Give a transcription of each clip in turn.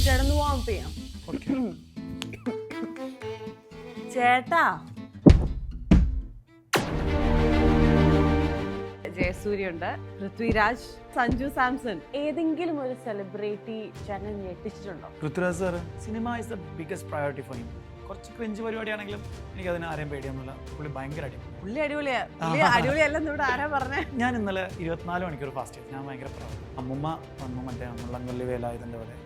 ചേട്ടന്ന് warm ചെയ്യാം. ചേട്ടാ, ജയസൂര്യ ഉണ്ട്, പൃഥ്വിരാജ്, സഞ്ജു സാംസൺ. ഏതെങ്കിലും ഒരു സെലിബ്രിറ്റി ചേട്ടനെ ഞെട്ടിച്ചിട്ടുണ്ടോ? Prithviraj sir cinema is the biggest priority for him. കുറച്ച് ക്രിഞ്ച് പരിപാടിയാണെങ്കിലും എനിക്ക് അതിന് ആരെയും പേടിയൊന്നുമില്ല. പുള്ളി ഭയങ്കര അടിപൊളി. പുള്ളി അടിപൊളിയാ. അടിപൊളിയല്ലെന്ന് ഇവിടെ ആരാ പറഞ്ഞേ? ഞാൻ ഇന്നലെ 24 മണിക്കൂർ ഫാസ്റ്റ് ചെയ്തു. ഞാൻ ഭയങ്കര പ്രൗഡ്. അമ്മുമ്മ വന്നു മറ്റേ മുള്ളംകൊല്ലി വേലായുധൻ്റെ പോലെ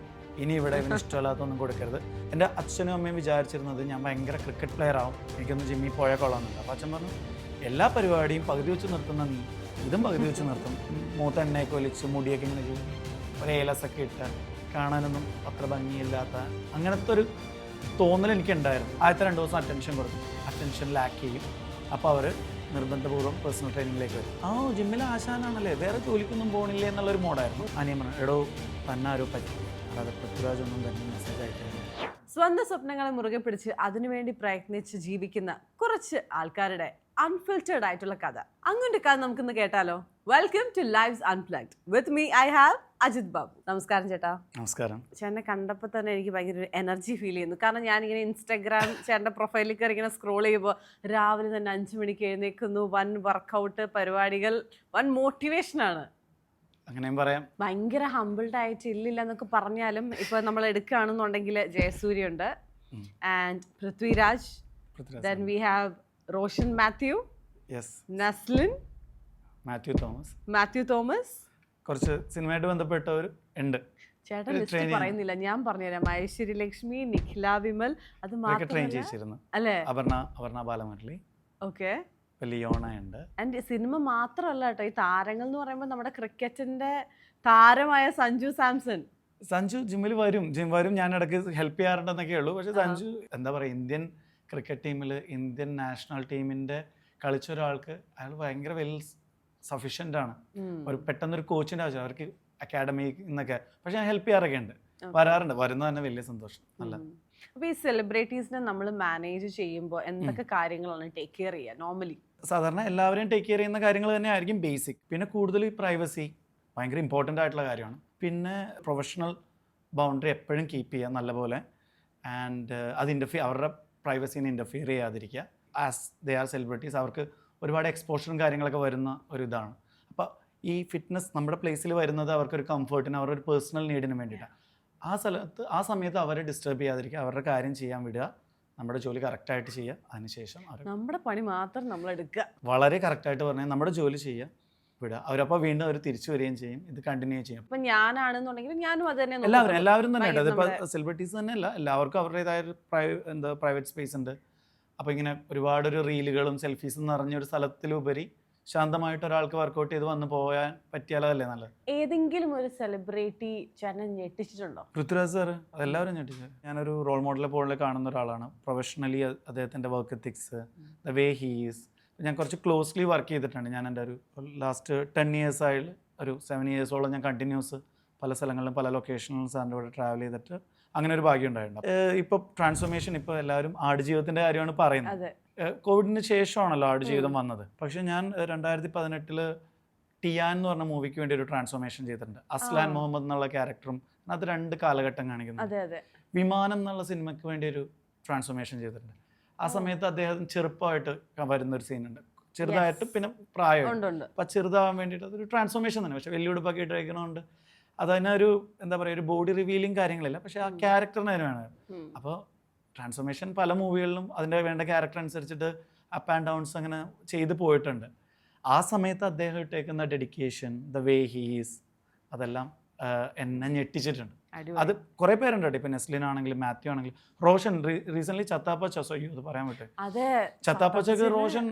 ഇനി ഇവിടെ ഇവന് ഇഷ്ടമല്ലാത്തൊന്നും കൊടുക്കരുത്. എൻ്റെ അച്ഛനും അമ്മയും വിചാരിച്ചിരുന്നത് ഞാൻ ഭയങ്കര ക്രിക്കറ്റ് പ്ലെയർ ആവും, എനിക്കൊന്ന് ജിമ്മിൽ പോയാൽ കൊള്ളാമെന്നുണ്ട്. അപ്പോൾ അച്ഛൻ പറഞ്ഞു എല്ലാ പരിപാടിയും പകുതി വെച്ച് നിർത്തുന്ന നീ ഇതും പകുതി വെച്ച് നിർത്തും. മൂത്ത എണ്ണയൊക്കെ ഒലിച്ച് മുടിയൊക്കെ ഇങ്ങനെ ചെയ്യും, ഒരു ഏലസൊക്കെ ഇട്ട് കാണാനൊന്നും അത്ര ഭംഗിയില്ലാത്ത അങ്ങനത്തെ ഒരു തോന്നൽ എനിക്കുണ്ടായിരുന്നു. ആദ്യത്തെ 2 ദിവസം അറ്റൻഷൻ കൊടുത്തു, അറ്റൻഷൻ ലാക്ക് ചെയ്യും. അപ്പോൾ അവർ നിർബന്ധപൂർവ്വം പേഴ്സണൽ ട്രെയിനിങ്ങിലേക്ക് വരും. ജിമ്മിൽ ആശാനാണല്ലേ, വേറെ ജോലിക്കൊന്നും പോകണില്ലേ എന്നുള്ളൊരു മോഡായിരുന്നു. അനിയമ എടോ തന്നെ ആരോ പറ്റി, അല്ലാതെ പൃഥ്വിരാജ് ഒന്നും തന്നെ മെസ്സേജ് ആയിട്ട്. സ്വന്തം സ്വപ്നങ്ങളെ മുറുകെ പിടിച്ച് അതിനുവേണ്ടി പ്രയത്നിച്ച് ജീവിക്കുന്ന കുറച്ച് ആൾക്കാരുടെ അൺഫിൽറ്റേർഡ് ആയിട്ടുള്ള കഥ. അങ്ങോട്ട് കഥ നമുക്കിന്ന് കേട്ടാലോ? Welcome to lives unplugged with me. I have Ajith Babu. നമസ്കാരം ചേട്ടാ. നമസ്കാരം. ചേട്ടനെ കണ്ടപ്പോൾ തന്നെ എനിക്ക് ഭയങ്കര ഒരു എനർജി ഫീൽ ചെയ്യുന്നു. കാരണം ഞാനിങ്ങനെ ഇൻസ്റ്റാഗ്രാം ചേട്ടൻ്റെ പ്രൊഫൈലിൽ കയറി ഇങ്ങനെ സ്ക്രോൾ ചെയ്യുമ്പോൾ രാവിലെ തന്നെ 5 മണിക്ക് എഴുന്നേൽക്കുന്നു, വൻ വർക്കൗട്ട് പരിപാടികൾ, വൻ മോട്ടിവേഷനാണ്. അങ്ങനെയും പറയാം. ഭയങ്കര ഹംബിൾഡ് ആയിട്ട് ഇല്ലില്ല എന്നൊക്കെ പറഞ്ഞാലും ഇപ്പൊ നമ്മൾ എടുക്കുകയാണെന്നുണ്ടെങ്കിൽ ജയസൂര്യ ഉണ്ട്, and Prithviraj, then we have Roshan Mathew, Naslen, Mathew Thomas, കുറച്ച് സിനിമയായിട്ട് ബന്ധപ്പെട്ടവർ ഉണ്ട്. ചേട്ടൻ ലിസ്റ്റ് പറയുന്നില്ല, ഞാൻ പറഞ്ഞുതരാം. ഐശ്വര്യ ലക്ഷ്മി, നിഖില വിമൽ, അത് മാത്രമല്ല അല്ലേ, അപർണ ബാലമുരളി, ഓക്കെ, ലിയോണ ഉണ്ട്. ആൻഡ് സിനിമ മാത്രമല്ല കേട്ടോ, ഈ താരങ്ങൾ എന്ന് പറയുമ്പോൾ നമ്മുടെ ക്രിക്കറ്റിന്റെ താരമായ സഞ്ജു സാംസൺ. സഞ്ജു ജിമ്മിൽ വരും. ഞാൻ ഇടയ്ക്ക് ഹെൽപ്പ് ചെയ്യാറുണ്ടെന്നൊക്കെ ഉള്ളൂ. പക്ഷെ സഞ്ജു എന്താ പറയുക, ഇന്ത്യൻ ക്രിക്കറ്റ് ടീമിൽ ഇന്ത്യൻ നാഷണൽ ടീമിൻ്റെ കളിച്ച ഒരാൾക്ക് അയാൾ ഭയങ്കര വെൽ സഫീഷ്യൻ്റ് ആണ്. ഒരു പെട്ടെന്നൊരു കോച്ചിൻ്റെ ആവശ്യം അവർക്ക് അക്കാഡമിയിൽ നിന്നൊക്കെ. പക്ഷെ ഞാൻ ഹെൽപ്പ് ചെയ്യാറൊക്കെ ഉണ്ട്, വരാറുണ്ട്. വരുന്നത് തന്നെ വലിയ സന്തോഷം. നല്ല. അപ്പോൾ ഈ സെലിബ്രിറ്റീസിനെ നമ്മൾ മാനേജ് ചെയ്യുമ്പോൾ എന്തൊക്കെ കാര്യങ്ങളാണ് ടേക്ക് കെയർ ചെയ്യുക നോർമലി? സാധാരണ എല്ലാവരെയും ടേക്ക് കെയർ ചെയ്യുന്ന കാര്യങ്ങൾ തന്നെ ആയിരിക്കും ബേസിക്. പിന്നെ കൂടുതൽ ഈ പ്രൈവസി ഭയങ്കര ഇമ്പോർട്ടൻ്റ് ആയിട്ടുള്ള കാര്യമാണ്. പിന്നെ പ്രൊഫഷണൽ ബൗണ്ടറി എപ്പോഴും കീപ്പ് ചെയ്യുക നല്ലപോലെ. ആൻഡ് അത് അവരുടെ പ്രൈവസീനെ ഇൻ്റർഫിയർ ചെയ്യാതിരിക്കുക. ആസ് ദേ ആർ സെലിബ്രിറ്റീസ്, അവർക്ക് ഒരുപാട് എക്സ്പോഷറും കാര്യങ്ങളൊക്കെ വരുന്ന ഒരു ഇതാണ്. അപ്പോൾ ഈ ഫിറ്റ്നസ് നമ്മുടെ പ്ലേസിൽ വരുന്നത് അവർക്കൊരു കംഫർട്ടിന്, അവരുടെ ഒരു പേഴ്സണൽ നീഡിന് വേണ്ടിയിട്ടാണ്. ആ സമയത്ത് അവരെ ഡിസ്റ്റർബ് ചെയ്യാതിരിക്കുക, അവരുടെ കാര്യം ചെയ്യാൻ വിടുക, നമ്മുടെ ജോലി കറക്റ്റായിട്ട് ചെയ്യുക. അതിനുശേഷം നമ്മുടെ പണി മാത്രം നമ്മൾ എടുക്കുക. വളരെ കറക്റ്റായിട്ട് പറഞ്ഞാൽ നമ്മുടെ ജോലി ചെയ്യുക, വിടുക. അവരപ്പോൾ വീണ്ടും അവർ തിരിച്ചു വരികയും ചെയ്യും, ഇത് കണ്ടിന്യൂ ചെയ്യും. അപ്പം ഞാനാണെന്നുണ്ടെങ്കിൽ ഞാനും അത് തന്നെ. എല്ലാവരും തന്നെ ഉണ്ട്. അതിപ്പോൾ സെലിബ്രിറ്റീസ് തന്നെയല്ല, എല്ലാവർക്കും അവരുടേതായ പ്രൈവറ്റ് സ്പേസ് ഉണ്ട്. അപ്പോൾ ഇങ്ങനെ ഒരുപാടൊരു റീലുകളും സെൽഫീസും നിറഞ്ഞൊരു സ്ഥലത്തിലുപരി ശാന്തമായിട്ട് ഒരാൾക്ക് വർക്കൗട്ട് ചെയ്ത് വന്ന് പോകാൻ പറ്റിയാലതല്ലേ നല്ലത്. ഏതെങ്കിലും ഒരു സെലിബ്രിറ്റി ചേട്ടനെ ഞെട്ടിച്ചിട്ടുണ്ടോ? പൃഥ്വിരാജ് സാർ അതെല്ലാവരും ഞെട്ടിച്ചു. ഞാനൊരു റോൾ മോഡലെ പോലെ കാണുന്ന ഒരാളാണ്. പ്രൊഫഷണലി അദ്ദേഹത്തിൻ്റെ work ethics, the way he is. ഞാൻ കുറച്ച് ക്ലോസ്ലി വർക്ക് ചെയ്തിട്ടുണ്ട്. ഞാൻ എൻ്റെ ഒരു ലാസ്റ്റ് 10 years ആയിട്ട് ഒരു 7 yearsോളം ഞാൻ കണ്ടിന്യൂസ് പല സ്ഥലങ്ങളിലും പല ലൊക്കേഷനിലും സാറിൻ്റെ കൂടെ ട്രാവൽ ചെയ്തിട്ട് അങ്ങനെ ഒരു ഭാഗ്യം ഉണ്ടായിട്ടുണ്ട്. ഇപ്പോൾ ട്രാൻസ്ഫോർമേഷൻ, ഇപ്പോൾ എല്ലാവരും ആടുജീവിതത്തിൻ്റെ കാര്യമാണ് പറയുന്നത്. കോവിഡിന് ശേഷമാണല്ലോ ആടുജീവിതം വന്നത്. പക്ഷേ ഞാൻ 2018 ടിയാൻ എന്ന് പറഞ്ഞ മൂവിക്ക് വേണ്ടി ഒരു ട്രാൻസ്ഫോർമേഷൻ ചെയ്തിട്ടുണ്ട്. അസ്ലാൻ മുഹമ്മദ് എന്നുള്ള ക്യാരക്ടറും അത് 2 കാലഘട്ടം കാണിക്കുന്നത്. വിമാനം എന്നുള്ള സിനിമയ്ക്ക് വേണ്ടി ഒരു ട്രാൻസ്ഫോർമേഷൻ ചെയ്തിട്ടുണ്ട്. ആ സമയത്ത് അദ്ദേഹം ചെറുപ്പമായിട്ട് വരുന്നൊരു സീനുണ്ട്, ചെറുതായിട്ട്, പിന്നെ പ്രായമുണ്ട്. അപ്പം ചെറുതാവാൻ വേണ്ടിയിട്ട് അതൊരു ട്രാൻസ്ഫോർമേഷൻ തന്നെ. പക്ഷേ വലിയ ഉടുപ്പൊക്കെ ഇട്ടിരിക്കണോണ്ട് അതിനൊരു എന്താ പറയുക, ഒരു ബോഡി റിവീലിംഗ് കാര്യങ്ങളില്ല, പക്ഷേ ആ ക്യാരക്ടറിന് അതിന് വേണം. അപ്പോൾ ട്രാൻസ്ഫോർമേഷൻ പല മൂവികളിലും അതിൻ്റെ വേണ്ട ക്യാരക്ടർ അനുസരിച്ചിട്ട് അപ്പ് ആൻഡ് ഡൗൺസ് അങ്ങനെ ചെയ്ത് പോയിട്ടുണ്ട്. ആ സമയത്ത് അദ്ദേഹം ഇട്ടേക്കുന്ന ഡെഡിക്കേഷൻ, ദ വേ ഹീസ്, അതെല്ലാം എന്നെ ഞെട്ടിച്ചിട്ടുണ്ട്. അത് കുറേ പേരുണ്ട്. ഇപ്പം നെസ്ലിൻ ആണെങ്കിലും മാത്യു ആണെങ്കിലും റോഷൻ റീസെൻ്റ്ലി ചത്താപ്പച്ച, അയ്യോ അത് പറയാൻ പറ്റും, ചത്താപ്പച്ചക്ക് റോഷൻ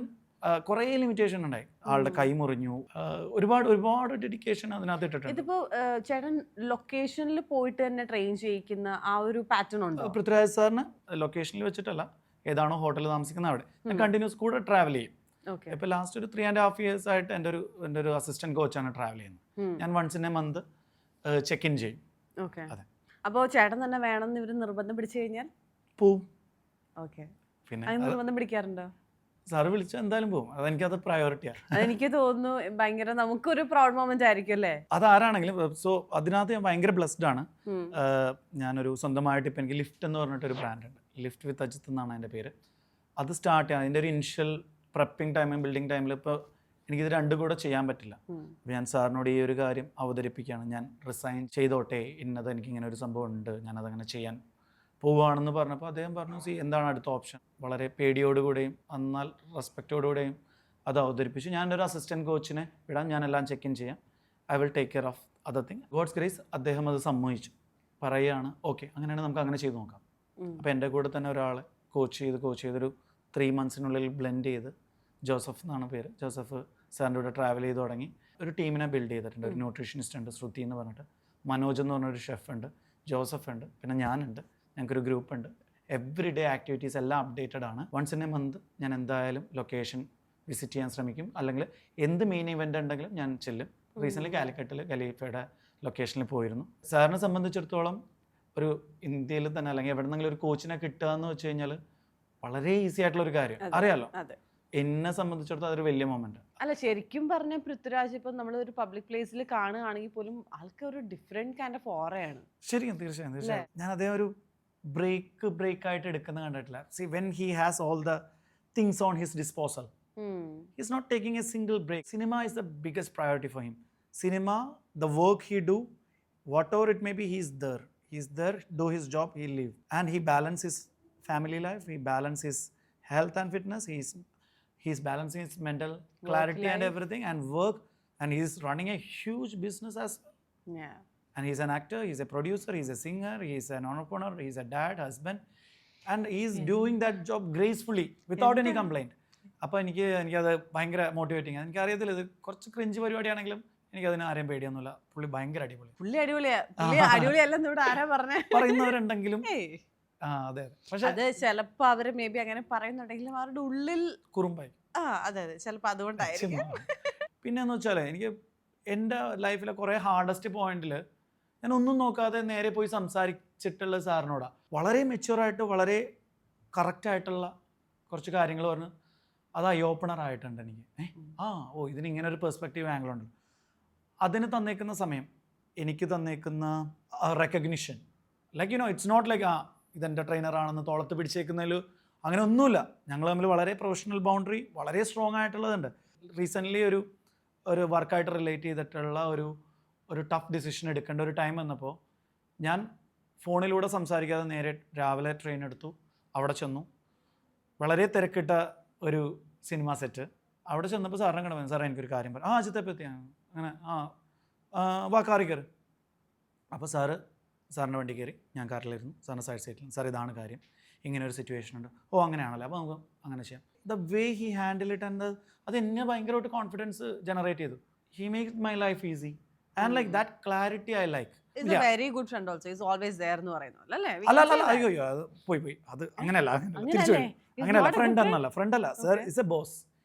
കുറേ ലിമിറ്റേഷൻ ഉണ്ടായി. ആളുടെ കൈ മുറിഞ്ഞു, ഒരുപാട് ഡെഡിക്കേഷൻ അതിനകത്ത് ഇട്ടിട്ടുണ്ട്. ഇതിപ്പോ ചേട്ടൻ ലൊക്കേഷനിൽ പോയിട്ട് തന്നെ ട്രെയിൻ ചെയ്യിക്കുന്ന ആ ഒരു പാറ്റേൺ ഉണ്ട്? പൃഥ്വിരാജ് സാറിന് ലൊക്കേഷനിൽ വെച്ചിട്ടല്ല, ഏതാണോ ഹോട്ടലിൽ താമസിക്കുന്ന അവിടെ ഞാൻ കണ്ടിന്യൂസ് കൂടെ ട്രാവൽ ചെയ്യും. ഇപ്പോൾ ലാസ്റ്റ് ഒരു 3.5 years ആയിട്ട് എൻ്റെ ഒരു അസിസ്റ്റന്റ് കോച്ചാണ് ട്രാവൽ ചെയ്യുന്നത്. ഞാൻ once in a month check in ചെയ്യും. അതെ. അപ്പോൾ ചേട്ടൻ തന്നെ വേണമെന്ന് ഇവർ നിർബന്ധം പിടിച്ചു കഴിഞ്ഞാൽ പോവും. പിന്നെ നിർബന്ധം പിടിക്കാറുണ്ടോ? സാറ് വിളിച്ചാൽ എന്തായാലും പോകും. അതെനിക്കത് പ്രയോറിറ്റിയാണ്. അതെനിക്ക് തോന്നുന്നു ഭയങ്കര നമുക്കൊരു പ്രൗഡ് മൊമെന്റ് ആയിരിക്കും അല്ലേ? അതാരാണെങ്കിലും സോ അതിനകത്ത് ഞാൻ ഭയങ്കര ബ്ലെസ്ഡ് ആണ്. ഉം. ഞാനൊരു സ്വന്തമായിട്ട് ഇപ്പം എനിക്ക് ലിഫ്റ്റ് എന്ന് പറഞ്ഞിട്ടൊരു ബ്രാൻഡ് ഉണ്ട്. ലിഫ്റ്റ് വിത്ത് അജിത്ത് എന്നാണ് അതിൻ്റെ പേര്. അത് സ്റ്റാർട്ട് ചെയ്യാൻ അതിൻ്റെ ഒരു ഇനിഷ്യൽ പ്രപ്പിംഗ് ടൈമും ബിൽഡിംഗ് ടൈമിൽ ഇപ്പോൾ എനിക്കിത് രണ്ടും കൂടെ ചെയ്യാൻ പറ്റില്ല. അപ്പോൾ ഞാൻ സാറിനോട് ഈ ഒരു കാര്യം അവതരിപ്പിക്കുകയാണ്. ഞാൻ റിസൈൻ ചെയ്തോട്ടെ, ഇന്നത് എനിക്കിങ്ങനെ ഒരു സംഭവം ഉണ്ട്, ഞാനതങ്ങനെ ചെയ്യാൻ പോവുകയാണെന്ന് പറഞ്ഞപ്പോൾ അദ്ദേഹം പറഞ്ഞു, സി എന്താണ് അടുത്ത ഓപ്ഷൻ. വളരെ പേടിയോടുകൂടെയും എന്നാൽ റെസ്പെക്റ്റോടുകൂടെയും അത് അവതരിപ്പിച്ചു. ഞാനൊരു അസിസ്റ്റൻറ്റ് കോച്ചിനെ വിടാം, ഞാനെല്ലാം ചെക്ക് ഇൻ ചെയ്യാം, I will take care of other thing. God's grace അദ്ദേഹം അത് സമ്മതിച്ചു. പറയുകയാണ് ഓക്കെ അങ്ങനെയാണെങ്കിൽ നമുക്ക് അങ്ങനെ ചെയ്ത് നോക്കാം. അപ്പോൾ എൻ്റെ കൂടെ തന്നെ ഒരാളെ കോച്ച് ചെയ്തൊരു 3 monthsനുള്ളിൽ ബ്ലെൻഡ് ചെയ്ത്, ജോസഫ് എന്നാണ് പേര്, ജോസഫ് സാറിൻ്റെ കൂടെ ട്രാവൽ ചെയ്ത് തുടങ്ങി ഒരു ടീമിനെ ബിൽഡ് ചെയ്തിട്ടുണ്ട്. ഒരു ന്യൂട്രീഷനിസ്റ്റ് ഉണ്ട്, ശ്രുതി എന്ന് പറഞ്ഞിട്ട്, മനോജ് എന്ന് പറഞ്ഞൊരു ഷെഫ് ഉണ്ട്, ജോസഫ് ഉണ്ട്, പിന്നെ ഞാനുണ്ട്, ഞങ്ങൾക്കൊരു ഗ്രൂപ്പ് ഉണ്ട്. എവറി ഡേ ആക്ടിവിറ്റീസ് എല്ലാം അപ്ഡേറ്റഡ് ആണ്. വൺസ് ഇൻ എ മന്ത് ഞാൻ എന്തായാലും ലൊക്കേഷൻ വിസിറ്റ് ചെയ്യാൻ ശ്രമിക്കും, അല്ലെങ്കിൽ എന്ത് മെയിൻ ഇവൻ്റ് ഉണ്ടെങ്കിലും ഞാൻ ചെല്ലും. റീസെൻ്റ്ലി കാലിക്കറ്റിൽ ഖലീഫയുടെ ലൊക്കേഷനിൽ പോയിരുന്നു. സാറിനെ സംബന്ധിച്ചിടത്തോളം ഒരു ഇന്ത്യയിൽ തന്നെ അല്ലെങ്കിൽ എവിടെന്നെങ്കിലും ഒരു കോച്ചിനെ കിട്ടുക എന്ന് വെച്ച് കഴിഞ്ഞാൽ വളരെ ഈസി ആയിട്ടുള്ള ഒരു കാര്യം. അറിയാലോ, എന്നെ സംബന്ധിച്ചിടത്തോളം അതൊരു വലിയ മൊമെന്റ്. അല്ല ശരിക്കും പറഞ്ഞ പൃഥ്വിരാജ് ഇപ്പം നമ്മൾ ഒരു പബ്ലിക് പ്ലേസിൽ കാണുകയാണെങ്കിൽ പോലും ആൾക്ക് ഒരു ഡിഫറെന്റ് കൈൻഡ് ഓഫ് ഓറയാണ്. ശരിക്കും തീർച്ചയായും ഞാൻ അതേ ഒരു ബ്രേക്ക് ആയിട്ട് എടുക്കുന്ന കണ്ടിട്ടില്ല. See when he has all the things on his disposal, he is not taking a single break. Cinema is the biggest priority for him. Cinema, the work he do, whatever it may be, he is there. He's there, do his job, he'll leave. And he balances family life, he balances health and fitness, he's balancing his mental clarity and everything, and work, and he's running a huge business as well. Yeah. And he's an actor, he's a producer, he's a singer, he's an entrepreneur, he's a dad, husband, and he's doing that job gracefully without any complaint. അപ്പോൾ എനിക്കത് ഭയങ്കര motivating. എനിക്കറിയത്തില്ല, ഇത് കുറച്ച് cringe പരിപാടിയാണെങ്കിലും എനിക്കതിന് ആരെയും പേടിയൊന്നുമില്ല. പുള്ളി ഭയങ്കര അടിപൊളി. പുള്ളി അടിപൊളിയല്ലെന്ന് ഇവിടെ ആരാ പറഞ്ഞേ? പറയുന്നവരുണ്ടെങ്കിലും അതെ. പക്ഷെ അത് ചിലപ്പോ അവര് മേ ബി അങ്ങനെ പറയുന്നുണ്ടെങ്കിലും അവരുടെ ഉള്ളിൽ കുറുമ്പായി. അതെ ചിലപ്പോ അതുകൊണ്ടായിരിക്കും. പിന്നെന്ന് വെച്ചാൽ എനിക്ക് എൻ്റെ ലൈഫിലെ കുറേ ഹാർഡസ്റ്റ് പോയിന്റിൽ ഞാൻ ഒന്നും നോക്കാതെ നേരെ പോയി സംസാരിച്ചിട്ടുള്ള സാറിനോടാണ്. വളരെ മെച്യൂറായിട്ട് വളരെ കറക്റ്റായിട്ടുള്ള കുറച്ച് കാര്യങ്ങൾ പറഞ്ഞ് അത് ഐ ഓപ്പണർ ആയിട്ടുണ്ട് എനിക്ക്. ഇതിന് ഇങ്ങനെ ഒരു പെർസ്പെക്റ്റീവ് ആംഗിൾ ഉണ്ട്. അതിന് തന്നേക്കുന്ന സമയം, എനിക്ക് തന്നേക്കുന്ന recognition, like it's not like ഇതെൻ്റെ ട്രെയിനറാണെന്ന് തോളത്ത് പിടിച്ചേക്കുന്നതിൽ അങ്ങനെ ഒന്നുമില്ല. ഞങ്ങൾ തമ്മിൽ വളരെ പ്രൊഫഷണൽ ബൗണ്ടറി വളരെ സ്ട്രോങ് ആയിട്ടുള്ളതുണ്ട്. റീസെൻ്റ്ലി ഒരു വർക്കായിട്ട് റിലേറ്റ് ചെയ്തിട്ടുള്ള ഒരു ടഫ് ഡിസിഷൻ എടുക്കേണ്ട ഒരു ടൈം വന്നപ്പോൾ ഞാൻ ഫോണിലൂടെ സംസാരിക്കാതെ നേരെ രാവിലെ ട്രെയിൻ എടുത്തു, അവിടെ ചെന്നു. വളരെ തിരക്കിട്ട ഒരു സിനിമ സെറ്റ്. അവിടെ ചെന്നപ്പോൾ സാറിനെ കണ്ടു. സാറേ എനിക്കൊരു കാര്യം പറയാം. അജിത്തെ പറ്റിയാണ് അങ്ങനെ വാ കാറി കയറി. അപ്പോൾ സാറിൻ്റെ വണ്ടി കയറി, ഞാൻ കാറിലിരുന്നു, സാറിൻ്റെ സൈഡ് സീറ്റിൽ. സാർ ഇതാണ് കാര്യം, ഇങ്ങനെ ഒരു സിറ്റുവേഷൻ ഉണ്ട്. അങ്ങനെയാണല്ലോ, അപ്പോൾ നമുക്ക് അങ്ങനെ ചെയ്യാം. The way he handle it and അത് എന്നെ ഭയങ്കരമായിട്ട് കോൺഫിഡൻസ് ജനറേറ്റ് ചെയ്തു. He makes my life easy and like that clarity I like. Very good friend also is always there എന്ന് പറയുന്നത് അല്ലേ? അല്ല അയ്യോ അത് പോയി അത് അങ്ങനെയല്ല, തിരിച്ചു അങ്ങനെയല്ല. ഫ്രണ്ട് അല്ല sir is A boss,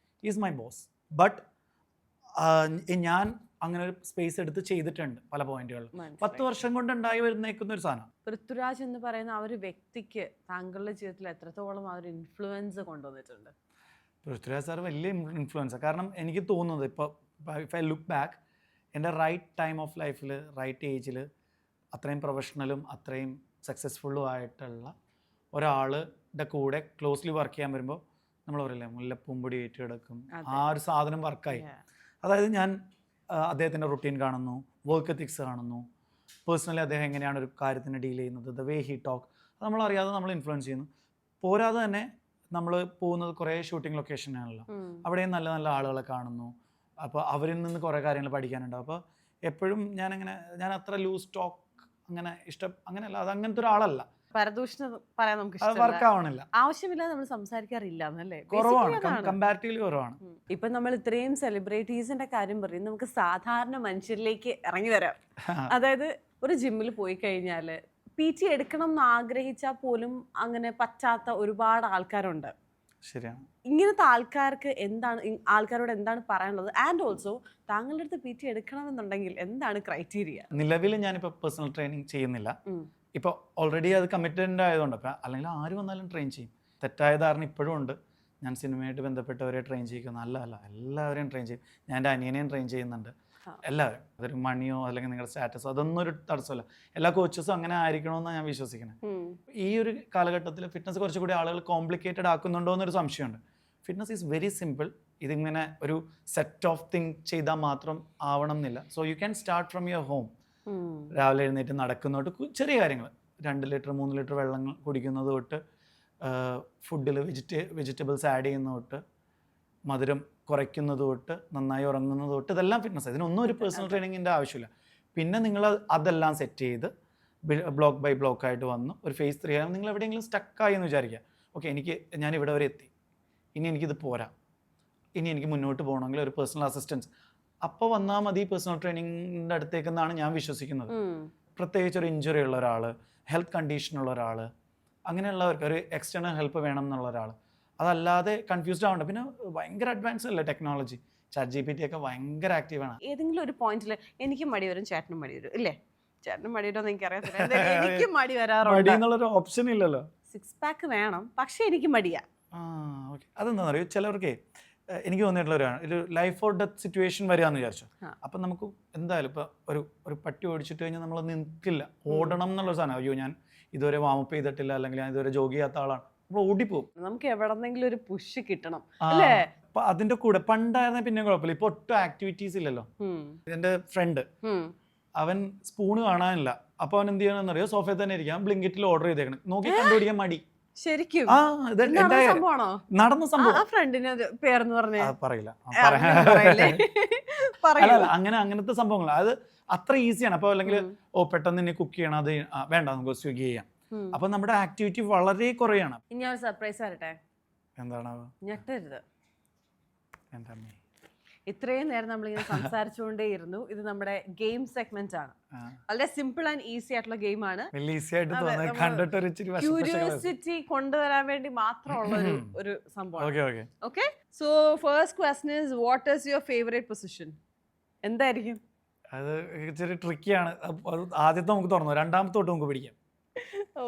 is my boss. But ഞാൻ അങ്ങനെ ഒരു സ്പേസ് എടുത്ത് ചെയ്തിട്ടുണ്ട് പല പോയിന്റുകളിലും. 10 വർഷം കൊണ്ട് ഉണ്ടായി വരുന്നേക്കുന്ന ഒരു സാധനം. പൃഥ്വിരാജ് എന്ന് പറയുന്ന ആ ഒരു വ്യക്തിക്ക് താങ്കളുടെ ജീവിതത്തിൽ എത്രത്തോളം ആ ഒരു ഇൻഫ്ലുവൻസ് കൊണ്ടുവന്നിട്ടുണ്ട്? പൃഥ്വിരാജ് സാർ വലിയ ഇൻഫ്ലുവൻസാണ്. കാരണം എനിക്ക് തോന്നുന്നത് ഇപ്പോൾ ഇഫ് ഐ ലുക്ക് ബാക്ക്, എൻ്റെ റൈറ്റ് ടൈം ഓഫ് ലൈഫിൽ റൈറ്റ് ഏജിൽ അത്രയും പ്രൊഫഷണലും അത്രയും സക്സസ്ഫുള്ളും ആയിട്ടുള്ള ഒരാളുടെ കൂടെ ക്ലോസ്ലി വർക്ക് ചെയ്യാൻ വരുമ്പോൾ നമ്മൾ പറയില്ലേ, മുല്ലപ്പൂമ്പൊടി ഏറ്റെടുക്കും, ആ ഒരു സാധനം വർക്കായി. അതായത് ഞാൻ അദ്ദേഹത്തിൻ്റെ റുട്ടീൻ കാണുന്നു, വർക്ക് എത്തിക്സ് കാണുന്നു, പേഴ്സണലി അദ്ദേഹം എങ്ങനെയാണ് ഒരു കാര്യത്തിന് ഡീൽ ചെയ്യുന്നത്, ദ വേ ഹി ടോക്ക്, അത് നമ്മളറിയാതെ നമ്മൾ ഇൻഫ്ലുവൻസ് ചെയ്യുന്നു. പോരാതെ തന്നെ നമ്മൾ പോകുന്നത് കുറേ ഷൂട്ടിംഗ് ലൊക്കേഷനാണല്ലോ, അവിടെയും നല്ല നല്ല ആളുകളെ കാണുന്നു. അപ്പോൾ അവരിൽ നിന്ന് കുറേ കാര്യങ്ങൾ പഠിക്കാനുണ്ടാവും. അപ്പോൾ എപ്പോഴും ഞാൻ അത്ര ലൂസ് ടോക്ക് അങ്ങനെയല്ല, അത് അങ്ങനത്തെ ഒരാളല്ല. പരദൂഷണം പറയാൻ നമുക്ക് വർക്കാവണില്ല, ആവശ്യമില്ലാതെ നമ്മൾ സംസാരിക്കാറില്ല എന്നല്ലേ? കുറവാണ്, കമ്പാരിറ്റീവ്ലി കുറവാണ്. ഇപ്പൊ നമ്മൾ ഇത്രയും സെലിബ്രിറ്റീസിന്റെ കാര്യം പറയും, നമുക്ക് സാധാരണ മനുഷ്യരിലേക്ക് ഇറങ്ങി വരാം. അതായത് ഒരു ജിമ്മിൽ പോയി കഴിഞ്ഞാല് PT എടുക്കണം എന്ന് ആഗ്രഹിച്ചാൽ പോലും അങ്ങനെ പറ്റാത്ത ഒരുപാട് ആൾക്കാരുണ്ട്. ശരിയാണ്. ഇങ്ങനത്തെ ആൾക്കാരോട് എന്താണ് പറയാനുള്ളത്? ആൻഡ് ഓൾസോ താങ്കളുടെ അടുത്ത് PT എടുക്കണമെന്നുണ്ടെങ്കിൽ എന്താണ് ക്രൈറ്റീരിയ? നിലവിൽ ഞാനിപ്പോൾ പേഴ്സണൽ ട്രെയിനിങ് ചെയ്യുന്നില്ല. ഇപ്പോൾ ഓൾറെഡി അത് കമ്മിറ്റഡ് ആയതുകൊണ്ട്, അപ്പം അല്ലെങ്കിൽ ആര് വന്നാലും ട്രെയിൻ ചെയ്യും. തെറ്റായ ധാരണ ഇപ്പോഴും ഉണ്ട്. ഞാൻ സിനിമയായിട്ട് ബന്ധപ്പെട്ടവരെ ട്രെയിൻ ചെയ്യിക്കുന്നു. അല്ല എല്ലാവരെയും ട്രെയിൻ ചെയ്യും. ഞാൻ എൻ്റെ അനിയനെയും ട്രെയിൻ ചെയ്യുന്നുണ്ട്. എല്ലാവരും. അതൊരു മണിയോ അല്ലെങ്കിൽ നിങ്ങളുടെ സ്റ്റാറ്റസോ അതൊന്നും ഒരു തടസ്സമല്ല. എല്ലാ കോച്ചസും അങ്ങനെ ആയിരിക്കണമെന്നാണ് ഞാൻ വിശ്വസിക്കുന്നത്. ഈ ഒരു കാലഘട്ടത്തിൽ ഫിറ്റ്നസ് കുറച്ചുകൂടി ആളുകൾ കോംപ്ലിക്കേറ്റഡ് ആക്കുന്നുണ്ടോ എന്നൊരു സംശയമുണ്ട്. Fitness is very simple. ഇതിങ്ങനെ ഒരു സെറ്റ് ഓഫ് തിങ് ചെയ്താൽ മാത്രം ആവണം എന്നില്ല. So you can start from your home. രാവിലെ എഴുന്നേറ്റ് നടക്കുന്നതൊട്ട് ചെറിയ കാര്യങ്ങൾ, 2 ലിറ്റർ 3 ലിറ്റർ വെള്ളം കുടിക്കുന്നത് തൊട്ട് ഫുഡിൽ വെജിറ്റബിൾസ് ആഡ് ചെയ്യുന്നത് തൊട്ട് മധുരം കുറയ്ക്കുന്നത് തൊട്ട് നന്നായി ഉറങ്ങുന്നത് തൊട്ട് ഇതെല്ലാം ഫിറ്റ്നസ്. ഇതിനൊന്നും ഒരു പേഴ്സണൽ ട്രെയിനിങ്ങിൻ്റെ ആവശ്യമില്ല. പിന്നെ നിങ്ങൾ അതെല്ലാം സെറ്റ് ചെയ്ത് ബ്ലോക്ക് ബൈ ബ്ലോക്ക് ആയിട്ട് വന്നു ഒരു ഫേസ് 3 ആകുമ്പോൾ നിങ്ങൾ എവിടെയെങ്കിലും സ്റ്റക്കായി എന്ന് വിചാരിക്കുക. ഓക്കെ, ഞാൻ ഇവിടെ വരെ എത്തി, ഇനി എനിക്കിത് പോരാ, ഇനി എനിക്ക് മുന്നോട്ട് പോകണമെങ്കിൽ ഒരു പേഴ്സണൽ അസിസ്റ്റൻസ് അപ്പോൾ വന്നാൽ മതി പേഴ്സണൽ ട്രെയിനിങ്ങിൻ്റെ അടുത്തേക്കെന്നാണ് ഞാൻ വിശ്വസിക്കുന്നത്. പ്രത്യേകിച്ച് ഒരു ഇഞ്ചുറി ഉള്ള ഒരാൾ, ഹെൽത്ത് കണ്ടീഷനുള്ള ഒരാൾ, അങ്ങനെയുള്ളവർക്ക് ഒരു എക്സ്റ്റേണൽ ഹെൽപ്പ് വേണം എന്നുള്ള ഒരാൾ. അതല്ലാതെ കൺഫ്യൂസ്ഡ് ആവണ്ട. പിന്നെ ഭയങ്കര അഡ്വാൻസ് അല്ലേ ടെക്നോളജി. ChatGPT ഒക്കെ ഭയങ്കര ആക്റ്റീവാണ്. ഏതെങ്കിലും ഒരു പോയിന്റിൽ എനിക്ക് മടി വരും, ചേട്ടനും മടി വരും ഇല്ലേ? ചേട്ടനും മടി വരുമെന്ന് എനിക്കറിയത്തില്ല. എനിക്ക് മടി വരാറുണ്ട്. എന്നുള്ളൊരു ഓപ്ഷൻ ഇല്ലല്ലോ. 6 പാക്ക് വേണം, പക്ഷെ എനിക്ക് മടിയാ. ഓക്കെ, അതെന്താണെന്ന് അറിയോ, ചിലവർക്ക് എനിക്ക് തോന്നിയിട്ടുള്ള ഒരു ലൈഫ് ഓർ ഡെത്ത് സിറ്റുവേഷൻ വരികയെന്ന് വിചാരിച്ചു. അപ്പം നമുക്ക് എന്തായാലും ഇപ്പോൾ ഒരു പട്ടി ഓടിച്ചിട്ട് കഴിഞ്ഞാൽ നമ്മൾ നിൽക്കില്ല, ഓടണം എന്നുള്ള സാധനം. അയ്യോ ഞാൻ ഇതുവരെ വാമപ്പ് ചെയ്തിട്ടില്ല, അല്ലെങ്കിൽ ഞാൻ ഇതുവരെ ജോഗ് ചെയ്യാത്ത ആളാണ്, നമ്മൾ ഓടിപ്പോവും. നമുക്ക് എവിടെന്നെങ്കിലും ഒരു പുഷ് കിട്ടണം അല്ലേ? അപ്പൊ അതിന്റെ കൂടെ പണ്ടായിരുന്ന പിന്നെ കുഴപ്പമില്ല, ഇപ്പൊ ഒട്ടും ആക്ടിവിറ്റീസ് ഇല്ലല്ലോ. എന്റെ ഫ്രണ്ട് അവൻ സ്പൂണ് കാണാനില്ല, അപ്പൊ അവൻ എന്ത് ചെയ്യണമെന്ന് അറിയോ, സോഫയിൽ തന്നെ ഇരിക്കാം, ബ്ലിങ്കിറ്റിൽ ഓർഡർ ചെയ്തേക്കണം, നോക്കി കണ്ടുപിടിക്കാൻ മടി. ശരിക്കും നടന്ന സംഭവം. ഫ്രണ്ടിന് പേരെന്ന് പറഞ്ഞേ പറയില്ല, അങ്ങനത്തെ സംഭവങ്ങൾ അത് അത്ര ഈസിയാണ്. അപ്പൊ അല്ലെങ്കിൽ പെട്ടെന്ന് ഇനി കുക്ക് ചെയ്യണം, അത് വേണ്ട നമുക്ക് സ്വിഗ്ഗി ചെയ്യാം. അപ്പൊ നമ്മുടെ ആക്ടിവിറ്റി വളരെ കുറയാണ്. ഇനി ഒരു സർപ്രൈസ് വരട്ടെ. എന്താണ്? ഞെട്ടരുത്. എന്താ? ഇത്രയും നേരം നമ്മളിങ്ങനെ സംസാരിച്ചുകൊണ്ടേയിരുന്നു. ഇത് നമ്മുടെ ഗെയിം സെഗ്മെന്റ് ആണ്. വളരെ സിമ്പിൾ ആൻഡ് ഈസി ആയിട്ടുള്ള ഗെയിം ആണ്. ക്യൂരിയോസിറ്റി കൊണ്ടുവരാൻ വേണ്ടി മാത്രമുള്ള ഒരു സംഭവം. Okay, so first question is what is your favourite position? എന്തായിരിക്കും? അത് ഇച്ചിരി ട്രിക്കിയാണ്. ആദ്യത്തെ നമുക്ക് തുറന്നു, രണ്ടാമത്തെ തൊട്ട് നമുക്ക് പിടിക്കാം.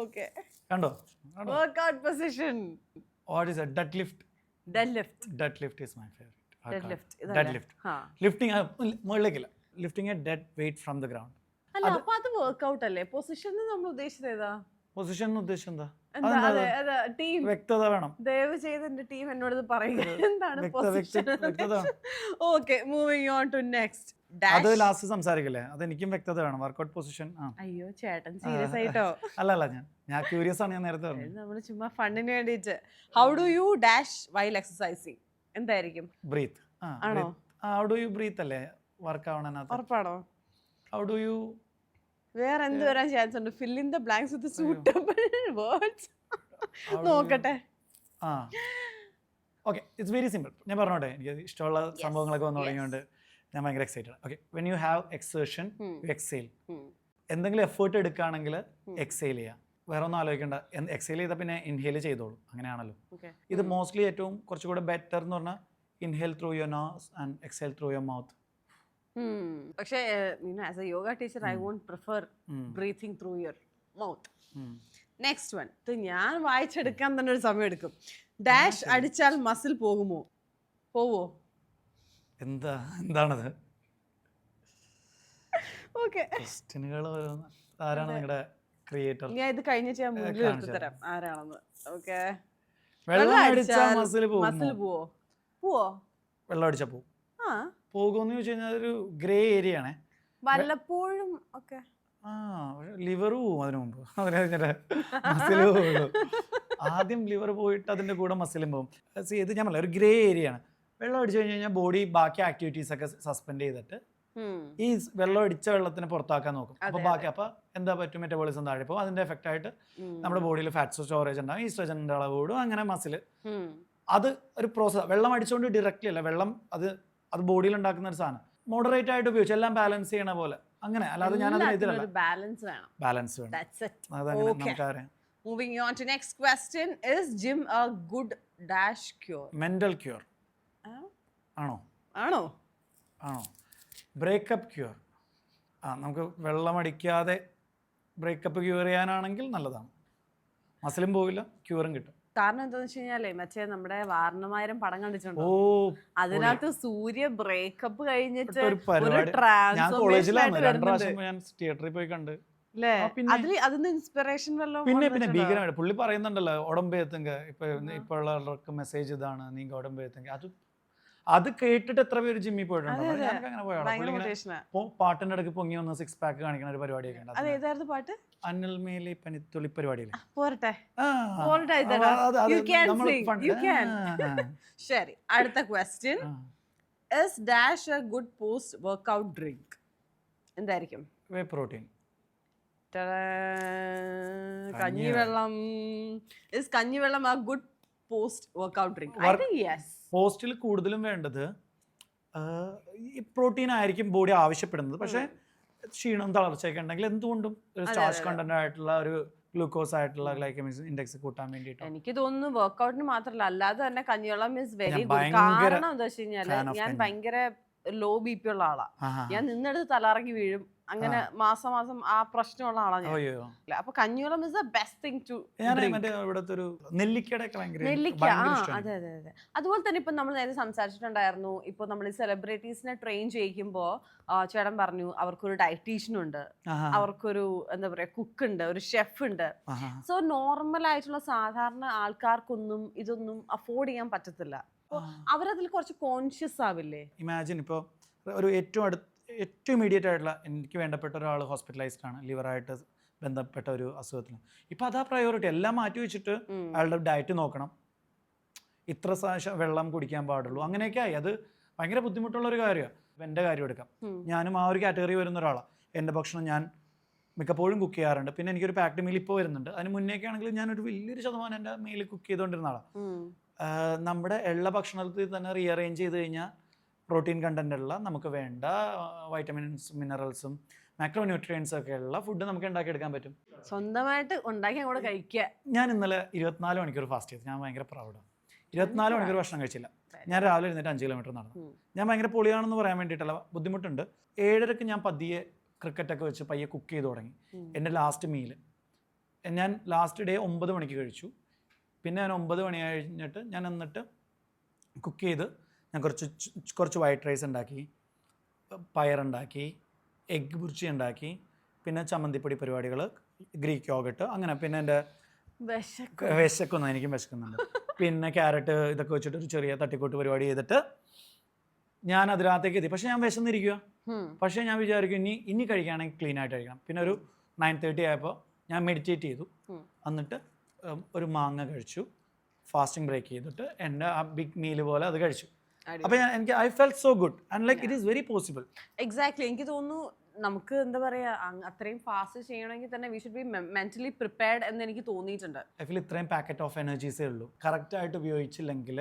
ഓക്കെ, കണ്ടോ? Workout position. What is deadlift? Deadlift is my favourite. Lifting മുകളിലേക്കില്ല, lifting a dead weight from the ground. അല്ല, അപ്പൊ അത് വർക്ക്ഔട്ട് അല്ലേ? പൊസിഷൻ നമ്മൾ ഉദ്ദേശിച്ചത് ഏതാ? പൊസിഷൻ ഉദ്ദേശം എന്താ? ടീം വ്യക്തത വേണം. ദയവ് ചെയ്ത് എന്റെ ടീം എന്നോട് പറയുക എന്താണ് position. Okay, moving on to next. അത് ലാസ്റ്റ് സംസാരിക്കല്ലേ, അത് എനിക്കും വ്യക്തത വേണം. Workout position. അയ്യോ ചേട്ടൻ സീരിയസ് ആയിട്ടോ? അല്ല ഞാൻ ക്യൂരിയസ് ആണ്, ഞാൻ നേരത്തെ പറഞ്ഞത്. നമ്മൾ ചുമ്മാ ഫണ്ടിന് വേണ്ടിയിട്ട്. How do you dash while exercising? എന്തായിരിക്കും? ബ്രീത്ത്. ആണോ? ഹൗ ഡു യു ബ്രീത്ത് അല്ലേ വർക്ക് ആവണതിനകത്ത്? ഉറപ്പാണോ? ഹൗ ഡു യു വേറെ എന്ത് വരാൻ ചാൻസ് ഉണ്ട്? Fill in the blanks with suitable words. നോക്കട്ടെ. Okay, it's very simple. ഞാൻ പറഞ്ഞോട്ടെ, എനിക്ക് ഇഷ്ടമുള്ള സംഭവങ്ങളൊക്കെ വന്നു തുടങ്ങിയോണ്ട് ഞാൻ ഭയങ്കര excited. Okay, when you have exertion you exhale. എന്തെങ്കിലും എഫേർട്ട് എടുക്കുകയാണെങ്കിൽ എക്സെയിൽ ചെയ്യുക, വേറെ ഒന്നും ആലോചിക്കേണ്ട. എക്സെയിൽ ചെയ്താൽ പിന്നെ ഇൻഹേൽ ചെയ്തോളൂ, അങ്ങനെയാണല്ലോ. ഇത് മോസ്റ്റ്ലി ഏറ്റവും കുറച്ചുകൂടെ ബെറ്റർ എന്ന് പറഞ്ഞാൽ inhale through your nose and exhale through your mouth. പക്ഷേ as a yoga teacher I won't prefer breathing through your mouth. Next one, ഇത് ഞാൻ വായിച്ചെടുക്കാൻ തന്നെ ഒരു സമയം എടുക്കും. ഡാഷ് അടിച്ചാൽ മസിൽ പോവോ? എന്താണത്? ഓക്കെ, ആരാണ് നിങ്ങളുടെ ക്രിയേറ്റർ? ഞാൻ ഇത് കഴിഞ്ഞിട്ട് ഞാൻ മുന്നിൽ എടുത്തു തരാം ആരാണെന്ന്. ഓക്കെ, വെള്ളം അടിച്ചാൽ മസിൽ പോവോ? വെള്ളം അടിച്ചാൽ പോകുമെന്ന് ചോദിച്ചു കഴിഞ്ഞാൽ അതൊരു ഗ്രേ ഏരിയ ആണ്. വല്ലപ്പോഴും ഒക്കെ ലിവർ പോവും അതിനു മുമ്പ്, അതിന് മസിൽ പോകുള്ളൂ. ആദ്യം ലിവർ പോയിട്ട് അതിന്റെ കൂടെ മസിലും പോകും. ഇത് ഞാൻ പറയാം, ഒരു ഗ്രേ ഏരിയ ആണ്. വെള്ളം അടിച്ചു കഴിഞ്ഞ് കഴിഞ്ഞാൽ ബോഡി ബാക്കി ആക്ടിവിറ്റീസ് ഒക്കെ സസ്പെൻഡ് ചെയ്തിട്ട് ഈ വെള്ളം അടിച്ച വെള്ളത്തിനെ പുറത്താക്കാൻ നോക്കും. അപ്പൊ ബാക്കി അപ്പൊ എന്താ പറ്റും, മെറ്റബോളിസം താഴെ പോകും. അതിന്റെ എഫക്റ്റ് ആയിട്ട് നമ്മുടെ ബോഡിയിൽ ഫാറ്റ്സ് സ്റ്റോറേജ് ഉണ്ടാവും, ഈസ്ട്രജന്റെ അളവ് കൂടും, അങ്ങനെ മസിൽ. അത് ഒരു പ്രോസസ്. വെള്ളം അടിച്ചുകൊണ്ട് ഡയറക്റ്റ്ലി അല്ല, വെള്ളം അത് ബോഡിയിൽ ഉണ്ടാക്കുന്ന ഒരു സാധനം. മോഡറേറ്റ് ആയിട്ട് ഉപയോഗിച്ച് എല്ലാം ബാലൻസ് ചെയ്യണ പോലെ, അങ്ങനെ. അല്ലാതെ ഞാൻ ബാലൻസ് വേണം. നമുക്കറിയാം. Moving on to next question, is gym a good dash cure? Mental cure. ആണോ? Breakup cure. നമുക്ക് വെള്ളമടിക്കാതെ ബ്രേക്കപ്പ് ക്യൂർ ചെയ്യാനാണെങ്കിൽ നല്ലതാണ്. മസിലും പോകില്ല, ക്യൂറും കിട്ടും. കാരണം എന്താന്ന് വെച്ച് കഴിഞ്ഞാലേ മറ്റേ നമ്മുടെ വാരണമായിരം പടം ഓ കണ്ടിട്ടുണ്ടോ? അതിനകത്ത് സൂര്യ ബ്രേക്കപ്പ് കഴിഞ്ഞിട്ട് ഒരു ഒരു പരിപാടി ഞാൻ ട്രാൻസ്ഫോർമേഷൻ കോളേജിലാണ് ആയിട്ട് 2 വരുന്നുണ്ട് പ്രാവശ്യം ഞാൻ തിയേറ്ററിൽ പോയി കണ്ട്. അല്ലേ? ആ, പിന്നെ അതിന് ഇൻസ്പിറേഷൻ വല്ലതും പിന്നെ വന്നിട്ടുണ്ടോ? ഭീകരമായിട്ട് പുള്ളി പറയുന്നുണ്ടല്ലോ ഉടമ്പെത്തുങ്ക ഇപ്പൊ ഉള്ളവർക്ക് മെസ്സേജ് ഇതാണ് നീങ്ക ഉടമ്പെത്തുങ്ക. അത് കേട്ടിട്ട് എത്ര പേര് ജിമ്മിൽ പോയിട്ടുണ്ടോ? ഞാനൊക്കെ അങ്ങനെ പോയാണ്. ഭയങ്കര പുള്ളി ഇങ്ങനെ മോട്ടിവേഷനാ. പാട്ടിന്റെ ഇടയ്ക്ക് പൊങ്ങി വന്ന 6 പാക്ക് കാണിക്കുന്ന ഒരു പരിപാടിയൊക്കെ ഉണ്ട്. അത് ഏതായിരുന്നു പാട്ട്? അന്നൽ മേലെ പനിത്തുള്ളി പരിപാടിയില്ലേ? പോരട്ടെ ആ, പോരട്ടെ അത് ഇതെടാ. അത് You can നമ്മള് sing. fun- You can. ആ, ശരി, അടുത്ത ക്വസ്റ്റ്യൻ. ആ. Is dash a good post workout drink? എന്തായിരിക്കും? വേ പ്രോട്ടീൻ. കഞ്ഞിവെള്ളം. Is കഞ്ഞിവെള്ളം a good post workout drink? I think yes. പോസ്റ്റിൽ കൂടുതലും വേണ്ടത് ഈ പ്രോട്ടീൻ ആയിരിക്കും ബോഡി ആവശ്യപ്പെടുന്നത്. പക്ഷേ ക്ഷീണം തളർച്ചയൊക്കെ ഉണ്ടെങ്കിൽ എന്തുകൊണ്ടും ഒരു സ്റ്റാർച്ച് കണ്ടന്റ് ആയിട്ടുള്ള ഒരു ഗ്ലൂക്കോസ് ആയിട്ടുള്ള ഗ്ലൈക്കമിക് ഇൻഡെക്സ് കൂട്ടാൻ വേണ്ടിയിട്ട്. എനിക്ക് തോന്നുന്നു വർക്കൗട്ടിന് മാത്രമല്ല അല്ലാതെ തന്നെ കഞ്ഞിവെള്ളം ഇസ് വെരി ഗുഡ്. ഭയങ്കര കാരണം എന്താ വെച്ച് കഴിഞ്ഞാല് ഞാൻ ഭയങ്കര ലോ ബി പി ഉള്ള ആളാ. ഞാൻ നിന്നെടുത്ത് തലറങ്ങി വീഴും. അങ്ങനെ മാസം ആ പ്രശ്നമുള്ള ആളാണ് ഞാൻ. അയ്യോ, അപ്പൊ കഞ്ഞിവെള്ളം is the best thing to ഞാൻ മറ്റേ ഇവിടുത്തെ ഒരു നെല്ലിക്കയുടെ ഒക്കെ നെല്ലിക്ക. അതെ അതെ അതെ. അതുപോലെ തന്നെ ഇപ്പൊ നമ്മൾ നേരത്തെ സംസാരിച്ചിട്ടുണ്ടായിരുന്നു, ഇപ്പൊ നമ്മൾ ഈ സെലിബ്രിറ്റീസിനെ ട്രെയിൻ ചെയ്യിക്കുമ്പോ ചേട്ടൻ പറഞ്ഞു അവർക്കൊരു ഡയറ്റീഷ്യൻ ഉണ്ട്, അവർക്കൊരു എന്താ പറയാ കുക്ക് ഉണ്ട്, ഒരു ഷെഫ് ഉണ്ട്. സോ നോർമൽ ആയിട്ടുള്ള സാധാരണ ആൾക്കാർക്കൊന്നും ഇതൊന്നും അഫോർഡ് ചെയ്യാൻ പറ്റത്തില്ല. അവരതിൽ കുറച്ച് കോൺഷ്യസ് ആവില്ലേ? ഇമാജിൻ ഇപ്പോൾ ഒരു ഏറ്റവും ഇമ്മീഡിയറ്റ് ആയിട്ടുള്ള എനിക്ക് വേണ്ടപ്പെട്ട ഒരാൾ ഹോസ്പിറ്റലൈസ്ഡ് ആണ്, ലിവറായിട്ട് ബന്ധപ്പെട്ട ഒരു അസുഖത്തിന്. ഇപ്പം അതാ പ്രയോറിറ്റി. എല്ലാം മാറ്റി വെച്ചിട്ട് അയാളുടെ ഡയറ്റ് നോക്കണം, ഇത്ര വെള്ളം കുടിക്കാൻ പാടുള്ളൂ, അങ്ങനെയൊക്കെ ആയി. അത് ഭയങ്കര ബുദ്ധിമുട്ടുള്ള ഒരു കാര്യമാണ്. ഇപ്പം എൻ്റെ കാര്യം എടുക്കാം, ഞാനും ആ ഒരു കാറ്റഗറി വരുന്ന ഒരാളാണ്. എൻ്റെ ഭക്ഷണം ഞാൻ മിക്കപ്പോഴും കുക്ക് ചെയ്യാറുണ്ട്. പിന്നെ എനിക്കൊരു പാക്ഡ് മീൽ ഇപ്പോൾ വരുന്നുണ്ട്. അതിന് മുന്നേയൊക്കെ ആണെങ്കിൽ ഞാനൊരു വലിയൊരു ശതമാനം എൻ്റെ മീൽ കുക്ക് ചെയ്തുകൊണ്ടിരുന്ന ആളാണ്. നമ്മുടെ ഉള്ള ഭക്ഷണത്തിൽ തന്നെ റീഅറേഞ്ച് ചെയ്ത് കഴിഞ്ഞാൽ പ്രോട്ടീൻ കണ്ടൻ്റുള്ള നമുക്ക് വേണ്ട വൈറ്റമിൻസ് മിനറൽസും മാക്രോ ന്യൂട്രിയൻസും ഒക്കെ ഉള്ള ഫുഡ് നമുക്ക് ഉണ്ടാക്കിയെടുക്കാൻ പറ്റും. സ്വന്തമായിട്ട് ഉണ്ടാക്കി അങ്ങോട്ട് കഴിക്കുക. ഞാൻ ഇന്നലെ 24 മണിക്കൂർ ഫാസ്റ്റ് ചെയ്തു. ഞാൻ ഭയങ്കര പ്രൗഡാണ്. 24 മണിക്കൂർ ഭക്ഷണം കഴിച്ചില്ല. ഞാൻ രാവിലെ എഴുന്നേറ്റ് 5 കിലോമീറ്റർ നടന്നു. ഞാൻ ഭയങ്കര പൊളിയാണെന്ന് പറയാൻ വേണ്ടിയിട്ടല്ല, ബുദ്ധിമുട്ടുണ്ട്. 7:30 ഞാൻ പതിയെ ക്രിക്കറ്റൊക്കെ വെച്ച് പയ്യെ കുക്ക് ചെയ്ത് തുടങ്ങി. എൻ്റെ ലാസ്റ്റ് മീല് ഞാൻ ലാസ്റ്റ് ഡേ 9 മണിക്ക് കഴിച്ചു. പിന്നെ ഞാൻ 9 മണി കഴിഞ്ഞിട്ട് ഞാൻ എന്നിട്ട് കുക്ക് ചെയ്ത് ഞാൻ കുറച്ച് വൈറ്റ് റൈസ് ഉണ്ടാക്കി, പയറുണ്ടാക്കി, എഗ്ഗ് ബുർജി ഉണ്ടാക്കി, പിന്നെ ചമ്മന്തിപ്പൊടി പരിപാടികൾ, ഗ്രീക്ക് യോഗട്ട്, അങ്ങനെ. പിന്നെ എൻ്റെ വിശക്കുന്നു, എനിക്കും വിശക്കുന്നുണ്ട്. പിന്നെ ക്യാരറ്റ് ഇതൊക്കെ വെച്ചിട്ട് ഒരു ചെറിയ തട്ടിക്കൂട്ട് പരിപാടി ചെയ്തിട്ട് ഞാൻ അതിനകത്തേക്ക് എത്തി. പക്ഷേ ഞാൻ വിശന്നിരിക്കുക. പക്ഷേ ഞാൻ വിചാരിക്കും ഇനി കഴിക്കുകയാണെങ്കിൽ ക്ലീൻ ആയിട്ട് കഴിക്കണം. പിന്നെ ഒരു 9:30 ആയപ്പോൾ ഞാൻ മെഡിറ്റേറ്റ് ചെയ്തു. എന്നിട്ട് ഒരു മാങ്ങ കഴിച്ചു, ഫാസ്റ്റിംഗ് ബ്രേക്ക് ചെയ്തിട്ട് എൻ്റെ ആ ബിഗ് മീല് പോലെ അത് കഴിച്ചു. അപ്പോൾ എനിക്ക് I felt so good and like it is very possible. Exactly. എനിക്ക് തോന്നുന്നു നമുക്ക് എന്താ പറയാ അത്രയും ഫാസ്റ്റ് ചെയ്യണമെങ്കിൽ തന്നെ we should be mentally prepared എന്ന് എനിക്ക് തോന്നിയിട്ടുണ്ട്. ഐ ഫീൽ ഇത്രയും പാക്കറ്റ് ഓഫ് എനർജീസേ ഉള്ളൂ. കറക്റ്റായിട്ട് ഉപയോഗിച്ചില്ലെങ്കിൽ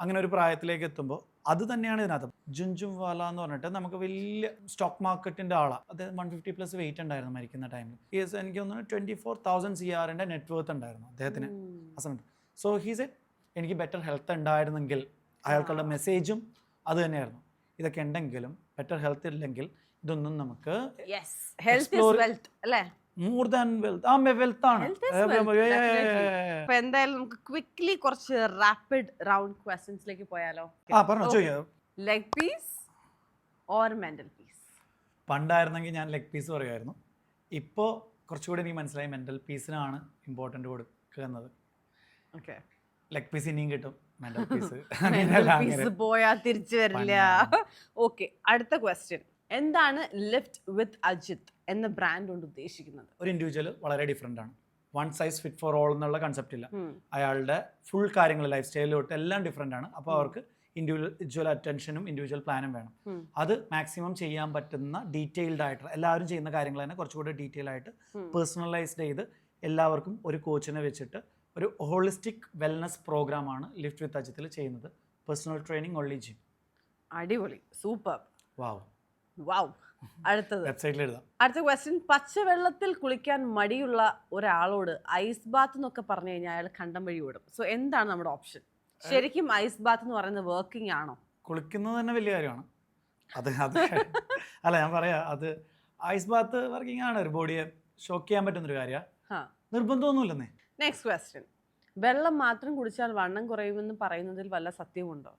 അങ്ങനെ ഒരു പ്രായത്തിലേക്ക് എത്തുമ്പോൾ അത് തന്നെയാണ് ഇതിനകത്ത്. ജുൻജുംവാല എന്ന് പറഞ്ഞിട്ട് നമുക്ക് വലിയ സ്റ്റോക്ക് മാർക്കറ്റിൻ്റെ ആളാണ്. അദ്ദേഹം 150+ വെയിറ്റ് ഉണ്ടായിരുന്നു മരിക്കുന്ന ടൈമിൽ. എനിക്ക് തോന്നുന്നു 24,000 CR നെറ്റ്വർത്ത് ഉണ്ടായിരുന്നു അദ്ദേഹത്തിന് ആ സമയത്ത്. സോ ഹീസ് എനിക്ക് ബെറ്റർ ഹെൽത്ത് ഉണ്ടായിരുന്നെങ്കിൽ, അയാൾക്കുള്ള മെസ്സേജും അത് തന്നെയായിരുന്നു. ഇതൊക്കെ ഉണ്ടെങ്കിലും ബെറ്റർ ഹെൽത്ത് ഇല്ലെങ്കിൽ ഇതൊന്നും നമുക്ക് മോർ ദാൻ വെൽത്ത് ആണ്. അപ്പൊ എന്തായാലും നമുക്ക് ക്വിക്ക്ലി കുറച്ച് റാപ്പിഡ് റൗണ്ട് ക്വസ്റ്റ്യൻസിലേക്ക് പോയാലോ? പറഞ്ഞോ, ചോദിക്കാം. Leg piece or mental peace? പണ്ടായിരുന്നെങ്കിൽ ഞാൻ ലെഗ് പീസ് പറയുമായിരുന്നു. ഇപ്പോൾ കുറച്ചുകൂടി എനിക്ക് മനസ്സിലായി മെന്റൽ പീസിനാണ് ഇമ്പോർട്ടൻ്റ് കൊടുക്കുന്നത്. ഓക്കെ, ലെഗ് പീസ് ഇനിയും കിട്ടും, മെന്റൽ പീസ് പോയാൽ തിരിച്ചു വരില്ല. ഓക്കെ, അടുത്ത ക്വസ്റ്റ്യൻ. എന്താണ് ലിഫ്റ്റ് വിത്ത് അജിത് എന്ന ബ്രാൻഡ് കൊണ്ട് ഉദ്ദേശിക്കുന്നത്? ഒരു ഇൻഡിവിജ്വൽ വളരെ ഡിഫറെൻ്റ് ആണ്. One size fit for all എന്നുള്ള കൺസെപ്റ്റ് ഇല്ല. അയാളുടെ ഫുൾ കാര്യങ്ങൾ ലൈഫ് സ്റ്റൈലിലോട്ട് എല്ലാം ഡിഫറെൻ്റ് ആണ്. അപ്പോൾ അവർക്ക് ഇൻഡിവിജ്വൽ അറ്റൻഷനും ഇൻഡിവിജ്വൽ പ്ലാനും വേണം. അത് മാക്സിമം ചെയ്യാൻ പറ്റുന്ന ഡീറ്റെയിൽഡ് ആയിട്ടുള്ള എല്ലാവരും ചെയ്യുന്ന കാര്യങ്ങൾ തന്നെ കുറച്ചുകൂടി ഡീറ്റെയിൽ ആയിട്ട് പേഴ്സണലൈസ്ഡ് ചെയ്ത് എല്ലാവർക്കും ഒരു കോച്ചിനെ വെച്ചിട്ട് ഒരു ഹോളിസ്റ്റിക് വെൽനസ് പ്രോഗ്രാമാണ് ലിഫ്റ്റ് വിത്ത് അജിത്തിൽ ചെയ്യുന്നത്. Personal training, only gym. അടിപൊളി, സൂപ്പർ, വാവ്. അടുത്തത് വെബ്സൈറ്റിൽ എഴുതാം. അടുത്ത ക്വസ്റ്റ്യൻ. പച്ചവെള്ളത്തിൽ കുളിക്കാൻ മടിയുള്ള ഒരാളോട് ഐസ് ബാത്ത് എന്നൊക്കെ പറഞ്ഞു കഴിഞ്ഞാൽ അയാൾ കണ്ടം വഴി ഓടും. സോ എന്താണ് നമ്മുടെ ഓപ്ഷൻ? ശരിക്കും ഐസ് ബാത്ത് എന്ന് പറയുന്നത് വർക്കിംഗ് ആണോ? കുളിക്കുന്നത് തന്നെ വലിയ കാര്യമാണ്. അത് അല്ല, ഞാൻ പറയാ, അത് ഐസ് ബാത്ത് വർക്കിംഗ് ആണ്. ഒരു ബോഡിയെ ഷോക്ക് ചെയ്യാൻ പറ്റുന്നൊരു കാര്യമാണ്, നിർബന്ധമൊന്നുമില്ലെന്നേ. Next question. വെള്ളം മാത്രം കുടിച്ചാൽ വണ്ണം കുറയുമെന്ന് പറയുന്നതിൽ വല്ല സത്യമുണ്ടോ?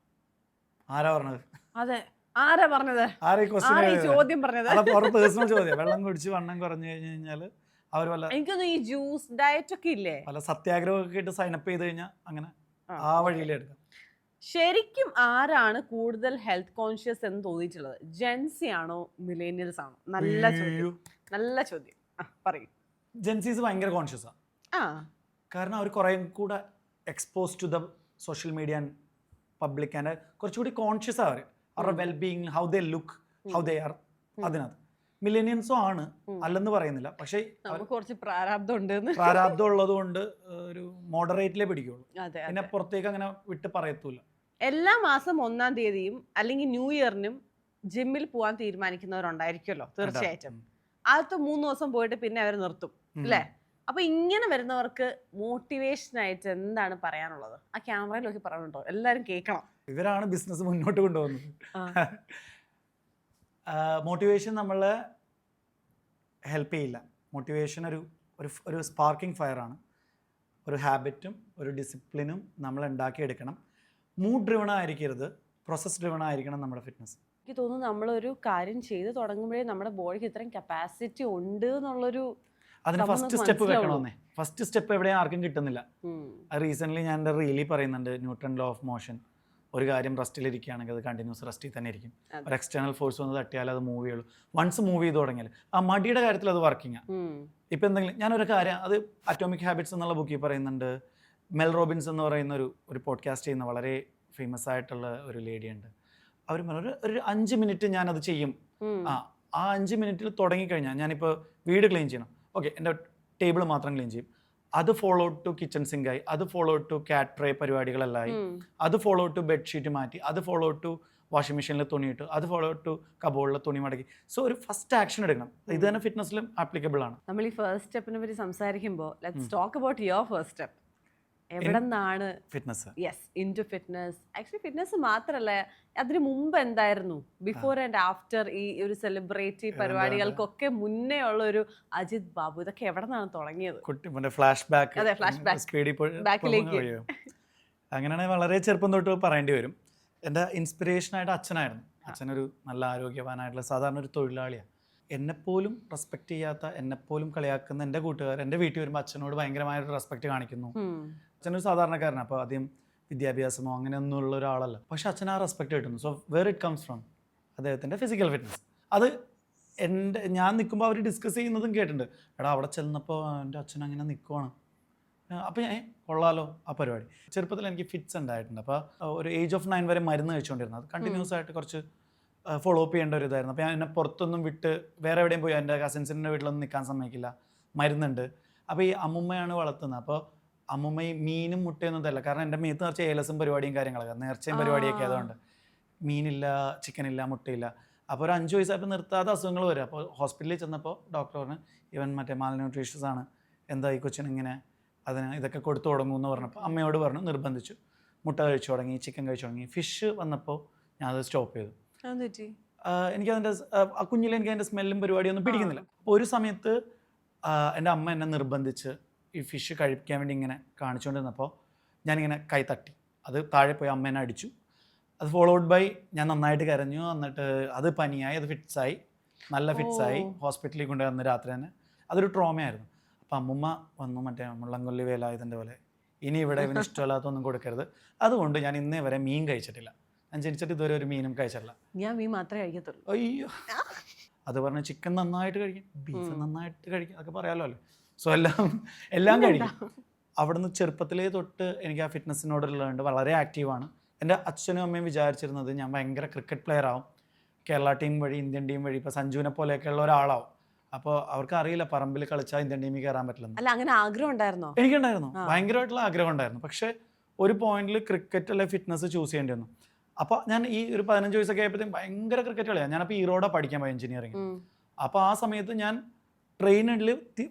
ആരാ പറഞ്ഞത്? അതെ, ആരാ പറഞ്ഞത്? ആരാ ഈ ആരാ ഈ ക്വസ്റ്റ്യൻ? ചോദ്യം പറഞ്ഞത്? പേഴ്സണൽ ചോദ്യം. വെള്ളം കുടിച്ച് വണ്ണം കുറഞ്ഞു കഴിഞ്ഞു കഴിഞ്ഞാൽ അവർ വല്ല എനിക്കൊന്നും ഈ ജ്യൂസ് ഡയറ്റ് ഒക്കെ ഇല്ലേ, പല സത്യാഗ്രഹമൊക്കെ ഇട്ട് സൈനപ്പ് ചെയ്ത് കഴിഞ്ഞാൽ അങ്ങനെ ആ വഴിയിലെടുക്കാം. ശരിക്കും ആരാണ് കൂടുതൽ ഹെൽത്ത് കോൺഷ്യസ് എന്ന് തോന്നിയിട്ടുള്ളത്? ജെൻസി ആണോ മിലേനിയൽസ് ആണോ? നല്ല ചോദ്യം, നല്ല ചോദ്യം. പറയൂ. ജെൻസീസ് ഭയങ്കര കോൺഷ്യസാണ്. ആ, കാരണം അവർ കുറേ കൂടെ expose to the social media and public and കുറച്ചുകൂടി കോൺഷ്യസ് അവർ അവരുടെ wellbeing, how they look, how they are. അതിനകത്ത് മില്ലേനിയൻസും ആണ്, അല്ലെന്ന് പറയുന്നില്ല. പക്ഷേ നമുക്ക് കുറച്ച് പ്രാരാബ്ദം ഉണ്ട്. പ്രാരാബ്ദം ഉള്ളത് കൊണ്ട് ഒരു മോഡറേറ്റിലേ പിടിക്കുള്ളൂ. അതെ, പിന്നെ പുറത്തേക്ക് അങ്ങനെ വിട്ട് പറയത്തൂല. എല്ലാ മാസം 1-ാം തീയതിയും അല്ലെങ്കിൽ ന്യൂ ഇയറിനും ജിമ്മിൽ പോകാൻ തീരുമാനിക്കുന്നവരുണ്ടായിരിക്കുമല്ലോ തീർച്ചയായിട്ടും. ആദ്യത്തെ 3 ദിവസം പോയിട്ട് പിന്നെ അവർ നിർത്തും അല്ലേ? അപ്പൊ ഇങ്ങനെ വരുന്നവർക്ക് മോട്ടിവേഷൻ ആയിട്ട് എന്താണ് പറയാനുള്ളത്? ആ ക്യാമറയിൽ നോക്കി പറയാനുണ്ടോ? എല്ലാരും കേൾക്കണം. ഇവരാണ് ബിസിനസ് മുന്നോട്ട് കൊണ്ടുപോകുന്നത്. മോട്ടിവേഷൻ നമ്മളെ ഹെൽപ്പ് ചെയ്യില്ല. മോട്ടിവേഷൻ ഒരു സ്പാർക്കിംഗ് ഫയറാണ്. ഒരു ഹാബിറ്റും ഒരു ഡിസിപ്ലിനും നമ്മൾ ഉണ്ടാക്കിയെടുക്കണം. മൂഡ് ഡ്രിവൺ ആയിരിക്കരുത്, പ്രോസസ് ഡ്രിവൺ ആയിരിക്കണം നമ്മുടെ ഫിറ്റ്നസ്. എനിക്ക് തോന്നുന്നു നമ്മളൊരു കാര്യം ചെയ്ത് തുടങ്ങുമ്പോഴേ നമ്മുടെ ബോഡിക്ക് ഇത്രയും കപ്പാസിറ്റി ഉണ്ട് എന്നുള്ളൊരു അതിന് ഫസ്റ്റ് സ്റ്റെപ്പ് വെക്കണമെന്നേ. ഫസ്റ്റ് സ്റ്റെപ്പ് എവിടെയും ആർക്കും കിട്ടുന്നില്ല. റീസെൻ്റ്ലി ഞാൻ എൻ്റെ റീലി പറയുന്നുണ്ട്, ന്യൂട്ടൺ ലോ ഓഫ് മോഷൻ. ഒരു കാര്യം റെസ്റ്റിലിരിക്കുകയാണെങ്കിൽ അത് കണ്ടിന്യൂസ് റെസ്റ്റിൽ തന്നെ ഇരിക്കും. ഒരു എക്സ്റ്റേണൽ ഫോഴ്സ് വന്ന് തട്ടിയാൽ അത് മൂവ് ചെയ്യുള്ളൂ. വൺസ് മൂവ് ചെയ്ത് തുടങ്ങിയാൽ ആ മടിയുടെ കാര്യത്തിൽ അത് വർക്കിംഗാണ്. ഇപ്പം എന്തെങ്കിലും ഞാനൊരു കാര്യം, അത് അറ്റോമിക് ഹാബിറ്റ്സ് എന്നുള്ള ബുക്കിൽ പറയുന്നുണ്ട്. മെൽ റോബിൻസ് എന്ന് പറയുന്ന ഒരു പോഡ്കാസ്റ്റ് ചെയ്യുന്ന വളരെ ഫേമസ് ആയിട്ടുള്ള ഒരു ലേഡിയുണ്ട്. അവർ ഒരു 5 മിനിറ്റ് ഞാനത് ചെയ്യും. ആ 5 മിനിറ്റിൽ തുടങ്ങിക്കഴിഞ്ഞാൽ ഞാനിപ്പോൾ വീട് ക്ലീൻ ചെയ്യണം, ഓക്കെ, എൻ്റെ ടേബിൾ മാത്രം ക്ലീൻ ചെയ്യും. അത് ഫോളോ ടു കിച്ചൺ സിങ്കായി, അത് ഫോളോ ടു ക്യാറ്റ് ട്രേ പരിപാടികളെല്ലായി, അത് ഫോളോ ടു ബെഡ്ഷീറ്റ് മാറ്റി, അത് ഫോളോ ടു വാഷിംഗ് മെഷീനിൽ തുണിയിട്ടു, അത് ഫോളോ ടു കബോർഡിൽ തുണി മടക്കി. സോ ഒരു ഫസ്റ്റ് ആക്ഷൻ എടുക്കണം. ഇത് തന്നെ ഫിറ്റ്നസ്സിലും ആപ്ലിക്കബിൾ ആണ്. നമ്മൾ ഈ ഫസ്റ്റ് സ്റ്റെപ്പിനെ പറ്റി സംസാരിക്കുമ്പോൾ let's talk about your first step. എവിടെ നിന്നാണ് fitness? Yes, into fitness. Actually fitness മാത്രമല്ല, അതിന് മുമ്പ് എന്തായിരുന്നു? ബിഫോർ ആൻഡ് ആഫ്റ്റർ ഈ ഒരു സെലിബ്രിറ്റി പരിപാടികൾക്കൊക്കെ മുന്നേ ഉള്ള ഒരു അജിത് ബാബു, ഇതൊക്കെ എവിടെ നിന്നാണ് തുടങ്ങിയത്? ഫ്ലാഷ് ബാക്ക്, അതെ, ഫ്ലാഷ് ബാക്കിലേക്ക്. അങ്ങനെയാണെങ്കിൽ വളരെ ചെറുപ്പം തൊട്ട് പറയേണ്ടി വരും. എൻ്റെ ഇൻസ്പിറേഷനായിട്ട് അച്ഛനായിരുന്നു. അച്ഛനൊരു നല്ല ആരോഗ്യവാനായിട്ടുള്ള സാധാരണ ഒരു തൊഴിലാളിയാണ്. എന്നെപ്പോലും റെസ്പെക്ട് ചെയ്യാത്ത, എന്നെപ്പോലും കളിയാക്കുന്ന എൻ്റെ കൂട്ടുകാർ എൻ്റെ വീട്ടിൽ വരുമ്പോൾ അച്ഛനോട് ഭയങ്കരമായൊരു റെസ്പെക്ട് കാണിക്കുന്നു. അച്ഛനൊരു സാധാരണക്കാരനാണ്, അപ്പോൾ ആദ്യം വിദ്യാഭ്യാസമോ അങ്ങനെയൊന്നും ഉള്ള ഒരാളല്ല. പക്ഷെ അച്ഛൻ ആ റെസ്പെക്ട് കിട്ടുന്നു. So where it comes from അദ്ദേഹത്തിൻ്റെ ഫിസിക്കൽ ഫിറ്റ്നസ്. അത് ഞാൻ നിൽക്കുമ്പോൾ അവർ ഡിസ്കസ് ചെയ്യുന്നതും കേട്ടിട്ടുണ്ട്. എടാ അവിടെ ചെന്നപ്പോൾ എൻ്റെ അച്ഛൻ അങ്ങനെ നിൽക്കുവാണ്, അപ്പോൾ ഞാൻ കൊള്ളാലോ ആ പരിപാടി. ചെറുപ്പത്തിൽ എനിക്ക് ഫിറ്റ്സ് ഉണ്ടായിട്ടുണ്ട്. അപ്പോൾ ഒരു ഏജ് ഓഫ് 9 വരെ മരുന്ന് കഴിച്ചുകൊണ്ടിരുന്നത്. അത് കണ്ടിന്യൂസ് ആയിട്ട് കുറച്ച് ഫോളോ അപ്പ് ചെയ്യേണ്ട ഒരു ഇതായിരുന്നു. അപ്പോൾ ഞാൻ എന്നെ പുറത്തൊന്നും വിട്ട് വേറെ എവിടെയും പോയി എൻ്റെ കസിൻസിൻ്റെ വീട്ടിലൊന്നും നിൽക്കാൻ സമ്മതിക്കില്ല, മരുന്നുണ്ട്. അപ്പോൾ ഈ അമ്മുമ്മയാണ് വളർത്തുന്നത്. അപ്പോൾ അമ്മുമ്മ ഈ മീനും മുട്ടയൊന്നും തരില്ല. കാരണം എൻ്റെ മേത്ത് നിറച്ച് ഏലസും പരിപാടിയും കാര്യങ്ങളൊക്കെ, നേർച്ചയും പരിപാടിയൊക്കെ ആയതുകൊണ്ട് മീനില്ല, ചിക്കനില്ല, മുട്ടയില്ല. അപ്പോൾ ഒരു 5 വയസ്സായപ്പോൾ നിർത്താതെ അസുഖങ്ങൾ വരും. അപ്പോൾ ഹോസ്പിറ്റലിൽ ചെന്നപ്പോൾ ഡോക്ടർ പറഞ്ഞു ഇവൻ മറ്റേ മാൽന്യൂട്രീഷ്യസ് ആണ്, എന്താ ഈ കൊച്ചിനിങ്ങനെ, അതിന് ഇതൊക്കെ കൊടുത്തു തുടങ്ങുമെന്ന് പറഞ്ഞപ്പോൾ അമ്മയോട് പറഞ്ഞു, നിർബന്ധിച്ചു. മുട്ട കഴിച്ചു തുടങ്ങി, ചിക്കൻ കഴിച്ചു തുടങ്ങി. ഫിഷ് വന്നപ്പോൾ ഞാനത് സ്റ്റോപ്പ് ചെയ്തു. എനിക്കതിൻ്റെ കുഞ്ഞിലെ എനിക്ക് അതിൻ്റെ സ്മെല്ലും പരിപാടിയൊന്നും പിടിക്കുന്നില്ല. അപ്പോൾ ഒരു സമയത്ത് എൻ്റെ അമ്മ എന്നെ നിർബന്ധിച്ച് ഈ ഫിഷ് കഴിക്കാൻ വേണ്ടി ഇങ്ങനെ കാണിച്ചുകൊണ്ടിരുന്നപ്പോൾ ഞാനിങ്ങനെ കൈ തട്ടി, അത് താഴെ പോയി അമ്മേനെ അടിച്ചു. അത് ഫോളോഡ് ബൈ ഞാൻ നന്നായിട്ട് കരഞ്ഞു. എന്നിട്ട് അത് പനിയായി, അത് ഫിറ്റ്സായി, നല്ല ഫിറ്റ്സായി, ഹോസ്പിറ്റലിൽ കൊണ്ടുവന്ന് രാത്രി തന്നെ. അതൊരു ട്രോമയായിരുന്നു. അപ്പോൾ അമ്മുമ്മ വന്നു, മറ്റേ മുള്ളംകൊല്ലി വേലായുധൻ്റെ പോലെ, ഇനി ഇവിടെ ഇവന് ഇഷ്ടമില്ലാത്തൊന്നും കൊടുക്കരുത്. അതുകൊണ്ട് ഞാൻ ഇന്നേ വരെ മീൻ കഴിച്ചിട്ടില്ല. ഞാൻ ജനിച്ചിട്ട് ഇതുവരെ ഒരു മീനും കഴിച്ചിട്ടില്ല. ഞാൻ മീൻ മാത്രമേ കഴിക്കത്തുള്ളൂ. അയ്യോ, അത് പറഞ്ഞ് ചിക്കൻ നന്നായിട്ട് കഴിക്കും, ബീഫ് നന്നായിട്ട് കഴിക്കും, അതൊക്കെ പറയാമല്ലോ അല്ലേ. സോ എല്ലാം കഴിക്കും. അവിടുന്ന് ചെറുപ്പത്തിലേ തൊട്ട് എനിക്ക് ആ ഫിറ്റ്നസ്സിനോടുള്ളതുകൊണ്ട് വളരെ ആക്റ്റീവാണ്. എൻ്റെ അച്ഛനും അമ്മയും വിചാരിച്ചിരുന്നത് ഞാൻ ഭയങ്കര ക്രിക്കറ്റ് പ്ലെയർ ആവും, കേരള ടീം വഴി, ഇന്ത്യൻ ടീം വഴി, ഇപ്പോൾ സഞ്ജുവിനെ പോലെയൊക്കെയുള്ള ഒരാളാവും. അപ്പോൾ അവർക്ക് അറിയില്ല പറമ്പിൽ കളിച്ചാൽ ഇന്ത്യൻ ടീമിൽ കയറാൻ പറ്റില്ലെന്ന്. അല്ല, അങ്ങനെ ആഗ്രഹം ഉണ്ടായിരുന്നോ? എനിക്കുണ്ടായിരുന്നു, ഭയങ്കരമായിട്ടുള്ള ആഗ്രഹം ഉണ്ടായിരുന്നു. പക്ഷേ ഒരു പോയിന്റിൽ ക്രിക്കറ്റ് അല്ലെ ഫിറ്റ്നസ് ചൂസ് ചെയ്യേണ്ടി വന്നു. അപ്പോൾ ഞാൻ ഈ ഒരു 15 വയസ്സൊക്കെ ആയപ്പോഴത്തേക്കും ഭയങ്കര ക്രിക്കറ്റ് കളിയാണ്. ഞാനപ്പോൾ ഈറോഡാണ് പഠിക്കാൻ പോയി എഞ്ചിനീയറിംഗ്. അപ്പോൾ ആ സമയത്ത് ഞാൻ ട്രെയിനിൽ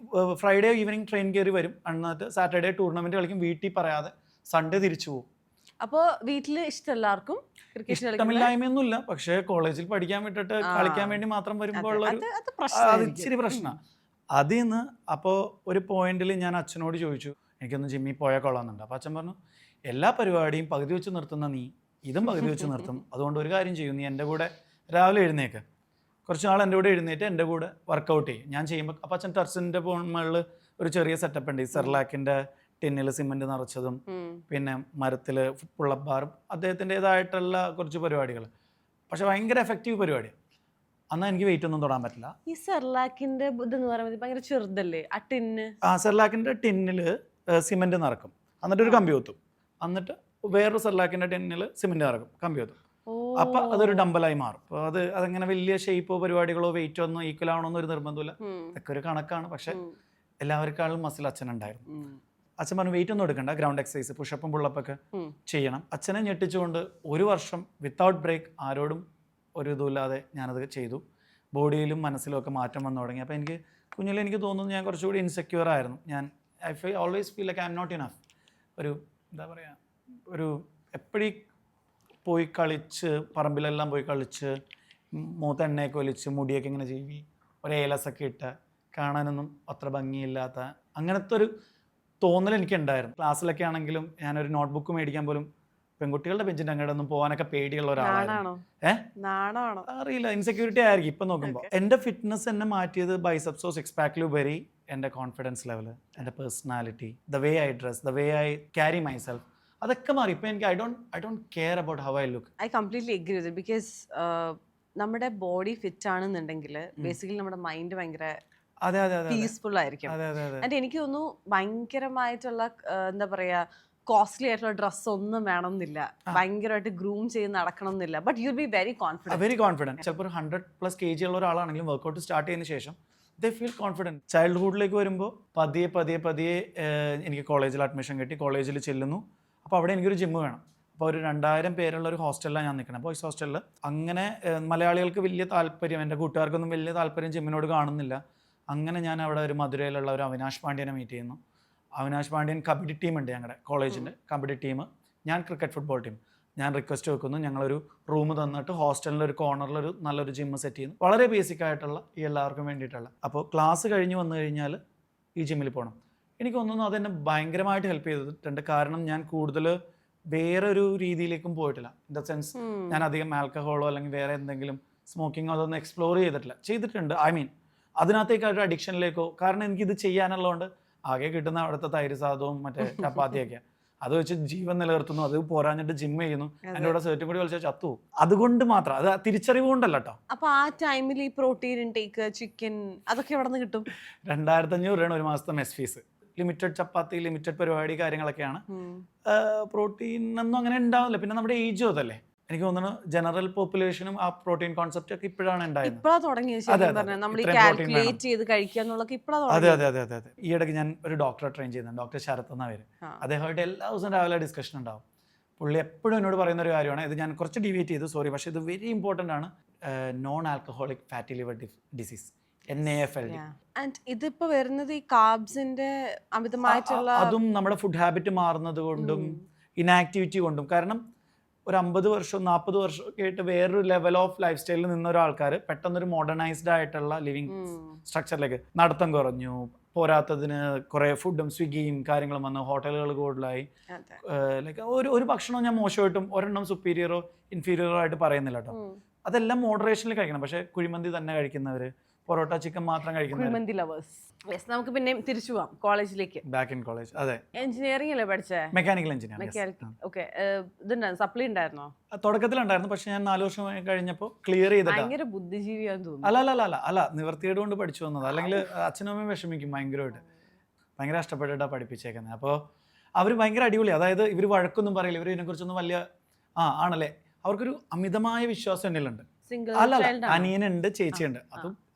ഫ്രൈഡേ ഈവനിങ് ട്രെയിൻ കയറി വരും, എന്നിട്ട് സാറ്റർഡേ ടൂർണമെൻറ്റ് കളിക്കും, വീട്ടിൽ പറയാതെ സൺഡേ തിരിച്ചു പോകും. അപ്പോൾ വീട്ടിൽ ഇഷ്ടമെല്ലാവർക്കും ക്രിക്കറ്റ് ഇഷ്ടമില്ലായ്മയൊന്നുമില്ല, പക്ഷേ കോളേജിൽ പഠിക്കാൻ വിട്ടിട്ട് കളിക്കാൻ വേണ്ടി മാത്രം വരുമ്പോൾ അത് ഇച്ചിരി പ്രശ്നമാണ്. അതിൽ നിന്ന് അപ്പോൾ ഒരു പോയിന്റിൽ ഞാൻ അച്ഛനോട് ചോദിച്ചു എനിക്കൊന്ന് ജിമ്മിൽ പോയാൽ കൊള്ളാമെന്നുണ്ട്. അപ്പോൾ അച്ഛൻ പറഞ്ഞു എല്ലാ പരിപാടിയും പകുതി വെച്ച് നിർത്തുന്ന നീ ഇതും പകുതി വെച്ച് നിർത്തും, അതുകൊണ്ട് ഒരു കാര്യം ചെയ്യും, നീ എൻ്റെ കൂടെ രാവിലെ എഴുന്നേക്ക്, കുറച്ച് നാൾ എൻ്റെ കൂടെ എഴുന്നേറ്റ് എൻ്റെ കൂടെ വർക്കൗട്ട് ചെയ്യും, ഞാൻ ചെയ്യുമ്പോൾ. അപ്പോൾ അച്ഛൻ ടെറസിൻ്റെ മുകളിൽ ഒരു ചെറിയ സെറ്റപ്പ് ഉണ്ട്, ഈ സെർലാക്കിൻ്റെ ടിന്നിൽ സിമെൻറ്റ് നിറച്ചതും പിന്നെ മരത്തിൽ പുള്ളപ്പ് ബാറും അദ്ദേഹത്തിൻ്റെതായിട്ടുള്ള കുറച്ച് പരിപാടികൾ. പക്ഷെ ഭയങ്കര എഫക്റ്റീവ് പരിപാടിയാണ്. എന്നാൽ എനിക്ക് വെയിറ്റ് ഒന്നും തൊടാൻ പറ്റില്ല. ഈ സെർലാക്കിന്റെ ഇതെന്ന് പറയുന്നത് ഭയങ്കര ചെറുതല്ലേ ആ ടിന്ന്? സെർലാക്കിൻ്റെ ടിന്നിൽ സിമെൻറ്റ് നിറക്കും, എന്നിട്ട് ഒരു കമ്പി കുത്തും, എന്നിട്ട് വേറൊരു സെർലാക്കിൻ്റെ ടിന്നിൽ സിമെൻറ്റ് നിറക്കും, കമ്പി കുത്തും. അപ്പം അതൊരു ഡമ്പലായി മാറും. അപ്പോൾ അതങ്ങനെ വലിയ ഷേപ്പോ പരിപാടികളോ വെയിറ്റോ ഒന്നും ഈക്വൽ ആവണമെന്നോ ഒരു നിർബന്ധമില്ല, ഇതൊക്കെ ഒരു കണക്കാണ്. പക്ഷെ എല്ലാവർക്കാളും മസിൽ അച്ഛനുണ്ടായിരുന്നു. അച്ഛൻ പറഞ്ഞു വെയിറ്റ് ഒന്നും എടുക്കണ്ട, ഗ്രൗണ്ട് എക്സസൈസ് പുഷപ്പും പുള്ളപ്പൊക്കെ ചെയ്യണം. അച്ഛനെ ഞെട്ടിച്ചുകൊണ്ട് ഒരു വർഷം വിത്തൗട്ട് ബ്രേക്ക് ആരോടും ഒരു ഇതുമില്ലാതെ ഞാനത് ചെയ്തു. ബോഡിയിലും മനസ്സിലും ഒക്കെ മാറ്റം വന്നു തുടങ്ങി. അപ്പോൾ എനിക്ക് കുഞ്ഞിൽ എനിക്ക് തോന്നുന്നു ഞാൻ കുറച്ചുകൂടി ഇൻസെക്യൂർ ആയിരുന്നു. ഞാൻ always feel like I'm not enough. ഒരു എന്താ പറയുക, ഒരു എപ്പോഴും പോയി കളിച്ച് പറമ്പിലെല്ലാം പോയി കളിച്ച് മൂത്ത എണ്ണയൊക്കെ ഒലിച്ച് മുടിയൊക്കെ ഇങ്ങനെ ചെയ്യി ഒരു ഏലസൊക്കെ ഇട്ട് കാണാനൊന്നും അത്ര ഭംഗിയില്ലാത്ത അങ്ങനത്തെ ഒരു തോന്നൽ എനിക്കുണ്ടായിരുന്നു. ക്ലാസ്സിലൊക്കെ ആണെങ്കിലും ഞാനൊരു നോട്ട്ബുക്ക് മേടിക്കാൻ പോലും പെൺകുട്ടികളുടെ ബെഞ്ചിൻ്റെ അങ്ങോട്ട് ഒന്നും പോകാനൊക്കെ പേടിയുള്ള ഒരാളാണ്. അറിയില്ല, ഇൻസെക്യൂരിറ്റി ആയിരിക്കും ഇപ്പം നോക്കുമ്പോൾ. എൻ്റെ ഫിറ്റ്നസ് എന്നെ മാറ്റിയത് ബൈസെപ്സോ സിക്സ് പാക്കിലുപരി എൻ്റെ കോൺഫിഡൻസ് ലെവൽ, എൻ്റെ personality, the way I dress, the way I carry myself, അതൊക്കെ മാറി. ഇപ്പം എനിക്ക് I don't care about how I look. I completely agree with it. Because നമ്മുടെ ബോഡി ഫിറ്റ് ആണെന്നുണ്ടെങ്കിൽ ബേസിക്കലി നമ്മുടെ മൈൻഡ് ഭയങ്കര പീസ്ഫുൾ ആയിരിക്കും. ആൻഡ് എനിക്ക് തോന്നുന്നു ഭയങ്കരമായിട്ടുള്ള എന്താ പറയാ കോസ്റ്റ്ലി ആയിട്ടുള്ള ഡ്രസ് ഒന്നും വേണം എന്നില്ല, ഭയങ്കരമായിട്ട് ഗ്രൂം ചെയ്ത് നടക്കണം എന്നില്ല. But you be very confident. ചിലപ്പോൾ 100+ kg ഉള്ള ഒരാളാണെങ്കിലും വർക്കൗട്ട് സ്റ്റാർട്ട് ചെയ്യുന്ന ശേഷം ദേ ഫീൽ കോൺഫിഡൻറ്റ്. ചൈൽഡ്ഹുഡിലേക്ക് വരുമ്പോൾ പതിയെ എനിക്ക് കോളേജിൽ അഡ്മിഷൻ കിട്ടി, കോളേജിൽ ചെല്ലുന്നു. അപ്പോൾ അവിടെ എനിക്കൊരു ജിമ്മ് വേണം. അപ്പോൾ ഒരു 2000 പേരുള്ള ഒരു ഹോസ്റ്റലിലാണ് ഞാൻ നിൽക്കുന്നത്, ബോയ്സ് ഹോസ്റ്റലിൽ. അങ്ങനെ മലയാളികൾക്ക് വലിയ താല്പര്യം, എൻ്റെ കൂട്ടുകാർക്കൊന്നും വലിയ താല്പര്യം ജിമ്മിനോട് കാണുന്നില്ല. അങ്ങനെ ഞാൻ അവിടെ ഒരു മധുരയിലുള്ള ഒരു അവിനാഷ് പാണ്ഡ്യനെ മീറ്റ് ചെയ്യുന്നു. അവിനാഷ് പാണ്ഡ്യൻ കബഡി ടീമുണ്ട് ഞങ്ങളുടെ കോളേജിൻ്റെ, കബഡി ടീം, ഞാൻ ക്രിക്കറ്റ് ഫുട്ബോൾ ടീം. ഞാൻ റിക്വസ്റ്റ് വെക്കുന്നു, ഞങ്ങളൊരു റൂം തന്നിട്ട് ഹോസ്റ്റലിൻ്റെ ഒരു കോർണറിലൊരു നല്ലൊരു ജിമ്മ് സെറ്റ് ചെയ്യുന്നു, വളരെ ബേസിക് ആയിട്ടുള്ള ഈ എല്ലാവർക്കും വേണ്ടിയിട്ടുള്ള. അപ്പോൾ ക്ലാസ് കഴിഞ്ഞ് വന്നു കഴിഞ്ഞാൽ ഈ ജിമ്മിൽ പോകണം. എനിക്ക് തോന്നുന്നു അതെന്നെ ഭയങ്കരമായിട്ട് ഹെൽപ്പ് ചെയ്തിട്ടുണ്ട്. കാരണം ഞാൻ കൂടുതൽ വേറൊരു രീതിയിലേക്കും പോയിട്ടില്ല. ഇൻ ദ സെൻസ് ഞാൻ അധികം ആൽക്കഹോളോ അല്ലെങ്കിൽ വേറെ എന്തെങ്കിലും സ്മോക്കിങ്ങോ അതൊന്നും എക്സ്പ്ലോർ ചെയ്തിട്ടുണ്ട്. ഐ മീൻ അതിനകത്തേക്കായിട്ട് അഡിക്ഷനിലേക്കോ. കാരണം എനിക്കിത് ചെയ്യാനുള്ളതുകൊണ്ട് ആകെ കിട്ടുന്ന അവിടുത്തെ തൈര് സാധവും മറ്റേ ചപ്പാത്തിയൊക്കെ അത് വെച്ച് ജീവൻ നിലനിർത്തുന്നു. അത് പോരാഞ്ഞിട്ട് ജിം ചെയ്യുന്നു, എൻ്റെ കൂടെ സേർട്ടും കൂടി കളിച്ചാൽ ചത്തു. അതുകൊണ്ട് മാത്രം, അത് തിരിച്ചറിവ് കൊണ്ടല്ല കേട്ടോ. അപ്പൊ ആ ടൈമിൽ ഈ പ്രോട്ടീൻ ഇൻടേക്ക്, ചിക്കൻ അതൊക്കെ എവിടെ നിന്ന് കിട്ടും? 2500 രൂപയാണ് ഒരു മാസത്തെ മെസ് ഫീസ്. ലിമിറ്റഡ് ചപ്പാത്തി, ലിമിറ്റഡ് പരിപാടി കാര്യങ്ങളൊക്കെയാണ്. പ്രോട്ടീൻ ഒന്നും അങ്ങനെ ഉണ്ടാവില്ല. പിന്നെ നമ്മുടെ ഏജും അതല്ലേ. എനിക്ക് തോന്നുന്നു ജനറൽ പോപ്പുലേഷനും ആ പ്രോട്ടീൻ കോൺസെപ്റ്റ് ഒക്കെ ഇപ്പോഴാണ് ഉണ്ടായത്. അതെ. ഈ ഇടയ്ക്ക് ഞാൻ ഒരു ഡോക്ടറെ ട്രെയിൻ ചെയ്യുന്നുണ്ട്, ഡോക്ടർ ശരത് എന്ന പേര്. അദ്ദേഹമായിട്ട് എല്ലാ ദിവസവും രാവിലെ ഡിസ്കഷൻ ഉണ്ടാവും. പുള്ളി എപ്പോഴും എന്നോട് പറയുന്ന ഒരു കാര്യമാണ്, ഇത് ഞാൻ കുറച്ച് ഡിവേറ്റ് ചെയ്തു, സോറി, പക്ഷേ ഇത് വെരി ഇമ്പോർട്ടൻ്റ് ആണ്. Non alcoholic fatty liver disease, NAFLD. ഇതിപ്പോ വരുന്നത് ഈ കാർബ്സിന്റെ അമിതമായിട്ടുള്ള, അതും നമ്മുടെ ഫുഡ് ഹാബിറ്റ് മാറുന്നത് കൊണ്ടും ഇനാക്ടിവിറ്റി കൊണ്ടും. കാരണം ഒരു 50 വർഷം 40 വർഷം ഒക്കെ ആയിട്ട് വേറൊരു ലെവൽ ഓഫ് ലൈഫ് സ്റ്റൈലിൽ നിന്ന ഒരാൾക്കാർ പെട്ടെന്നൊരു മോഡേണൈസ്ഡ് ആയിട്ടുള്ള ലിവിങ് സ്ട്രക്ചറിലേക്ക്, നടത്തം കുറഞ്ഞു, പോരാത്തതിന് കുറേ ഫുഡും സ്വിഗ്ഗിയും കാര്യങ്ങളും വന്നു, ഹോട്ടലുകൾ കൂടുതലായി. ലൈക്ക് ഒരു ഭക്ഷണവും ഞാൻ മോശമായിട്ടും ഒരെണ്ണം സുപ്പീരിയറോ ഇൻഫീരിയറോ ആയിട്ട് പറയുന്നില്ല കേട്ടോ. അതെല്ലാം മോഡറേഷനിൽ കഴിക്കണം. പക്ഷേ കുഴിമന്തി തന്നെ കഴിക്കുന്നവർ, പൊറോട്ട ചിക്കൻ മാത്രം കഴിക്കുന്നവർ. നമുക്ക് പിന്നെ തിരിച്ചു പോവാം കോളേജിലേക്ക്. Back in college. അതെ, എഞ്ചിനീയറിംഗ് അല്ലേ പഠിച്ചേ? Mechanical engineering. ഓക്കെ, ഇതുണ്ടായിരുന്നു, സപ്ലി ഉണ്ടായിരുന്നോ? തുടക്കത്തിലുണ്ടായിരുന്നു, പക്ഷെ ഞാൻ 4 വർഷം കഴിഞ്ഞപ്പോൾ ക്ലിയർ ചെയ്തിട്ട്. ഭയങ്കര ബുദ്ധിജീവിയാന്ന് തോന്നുന്നു. അല്ല നിവർത്തിയേട് കൊണ്ട് പഠിച്ചു വന്നത്. അല്ലെങ്കിൽ അച്ഛനും അമ്മയും വിഷമിക്കും ഭയങ്കരമായിട്ട്, ഭയങ്കര കഷ്ടപ്പെട്ടിട്ടാണ് പഠിപ്പിച്ചേക്കുന്നത്. അപ്പോൾ അവർ ഭയങ്കര അടിപൊളി. അതായത് ഇവർ വഴക്കൊന്നും പറയില്ല, ഇവർ ഇതിനെക്കുറിച്ചൊന്നും വലിയ ആണല്ലേ, അവർക്കൊരു അമിതമായ വിശ്വാസം എന്നിലുണ്ട്. അല്ല, അനിയനുണ്ട്, ചേച്ചിയുണ്ട്.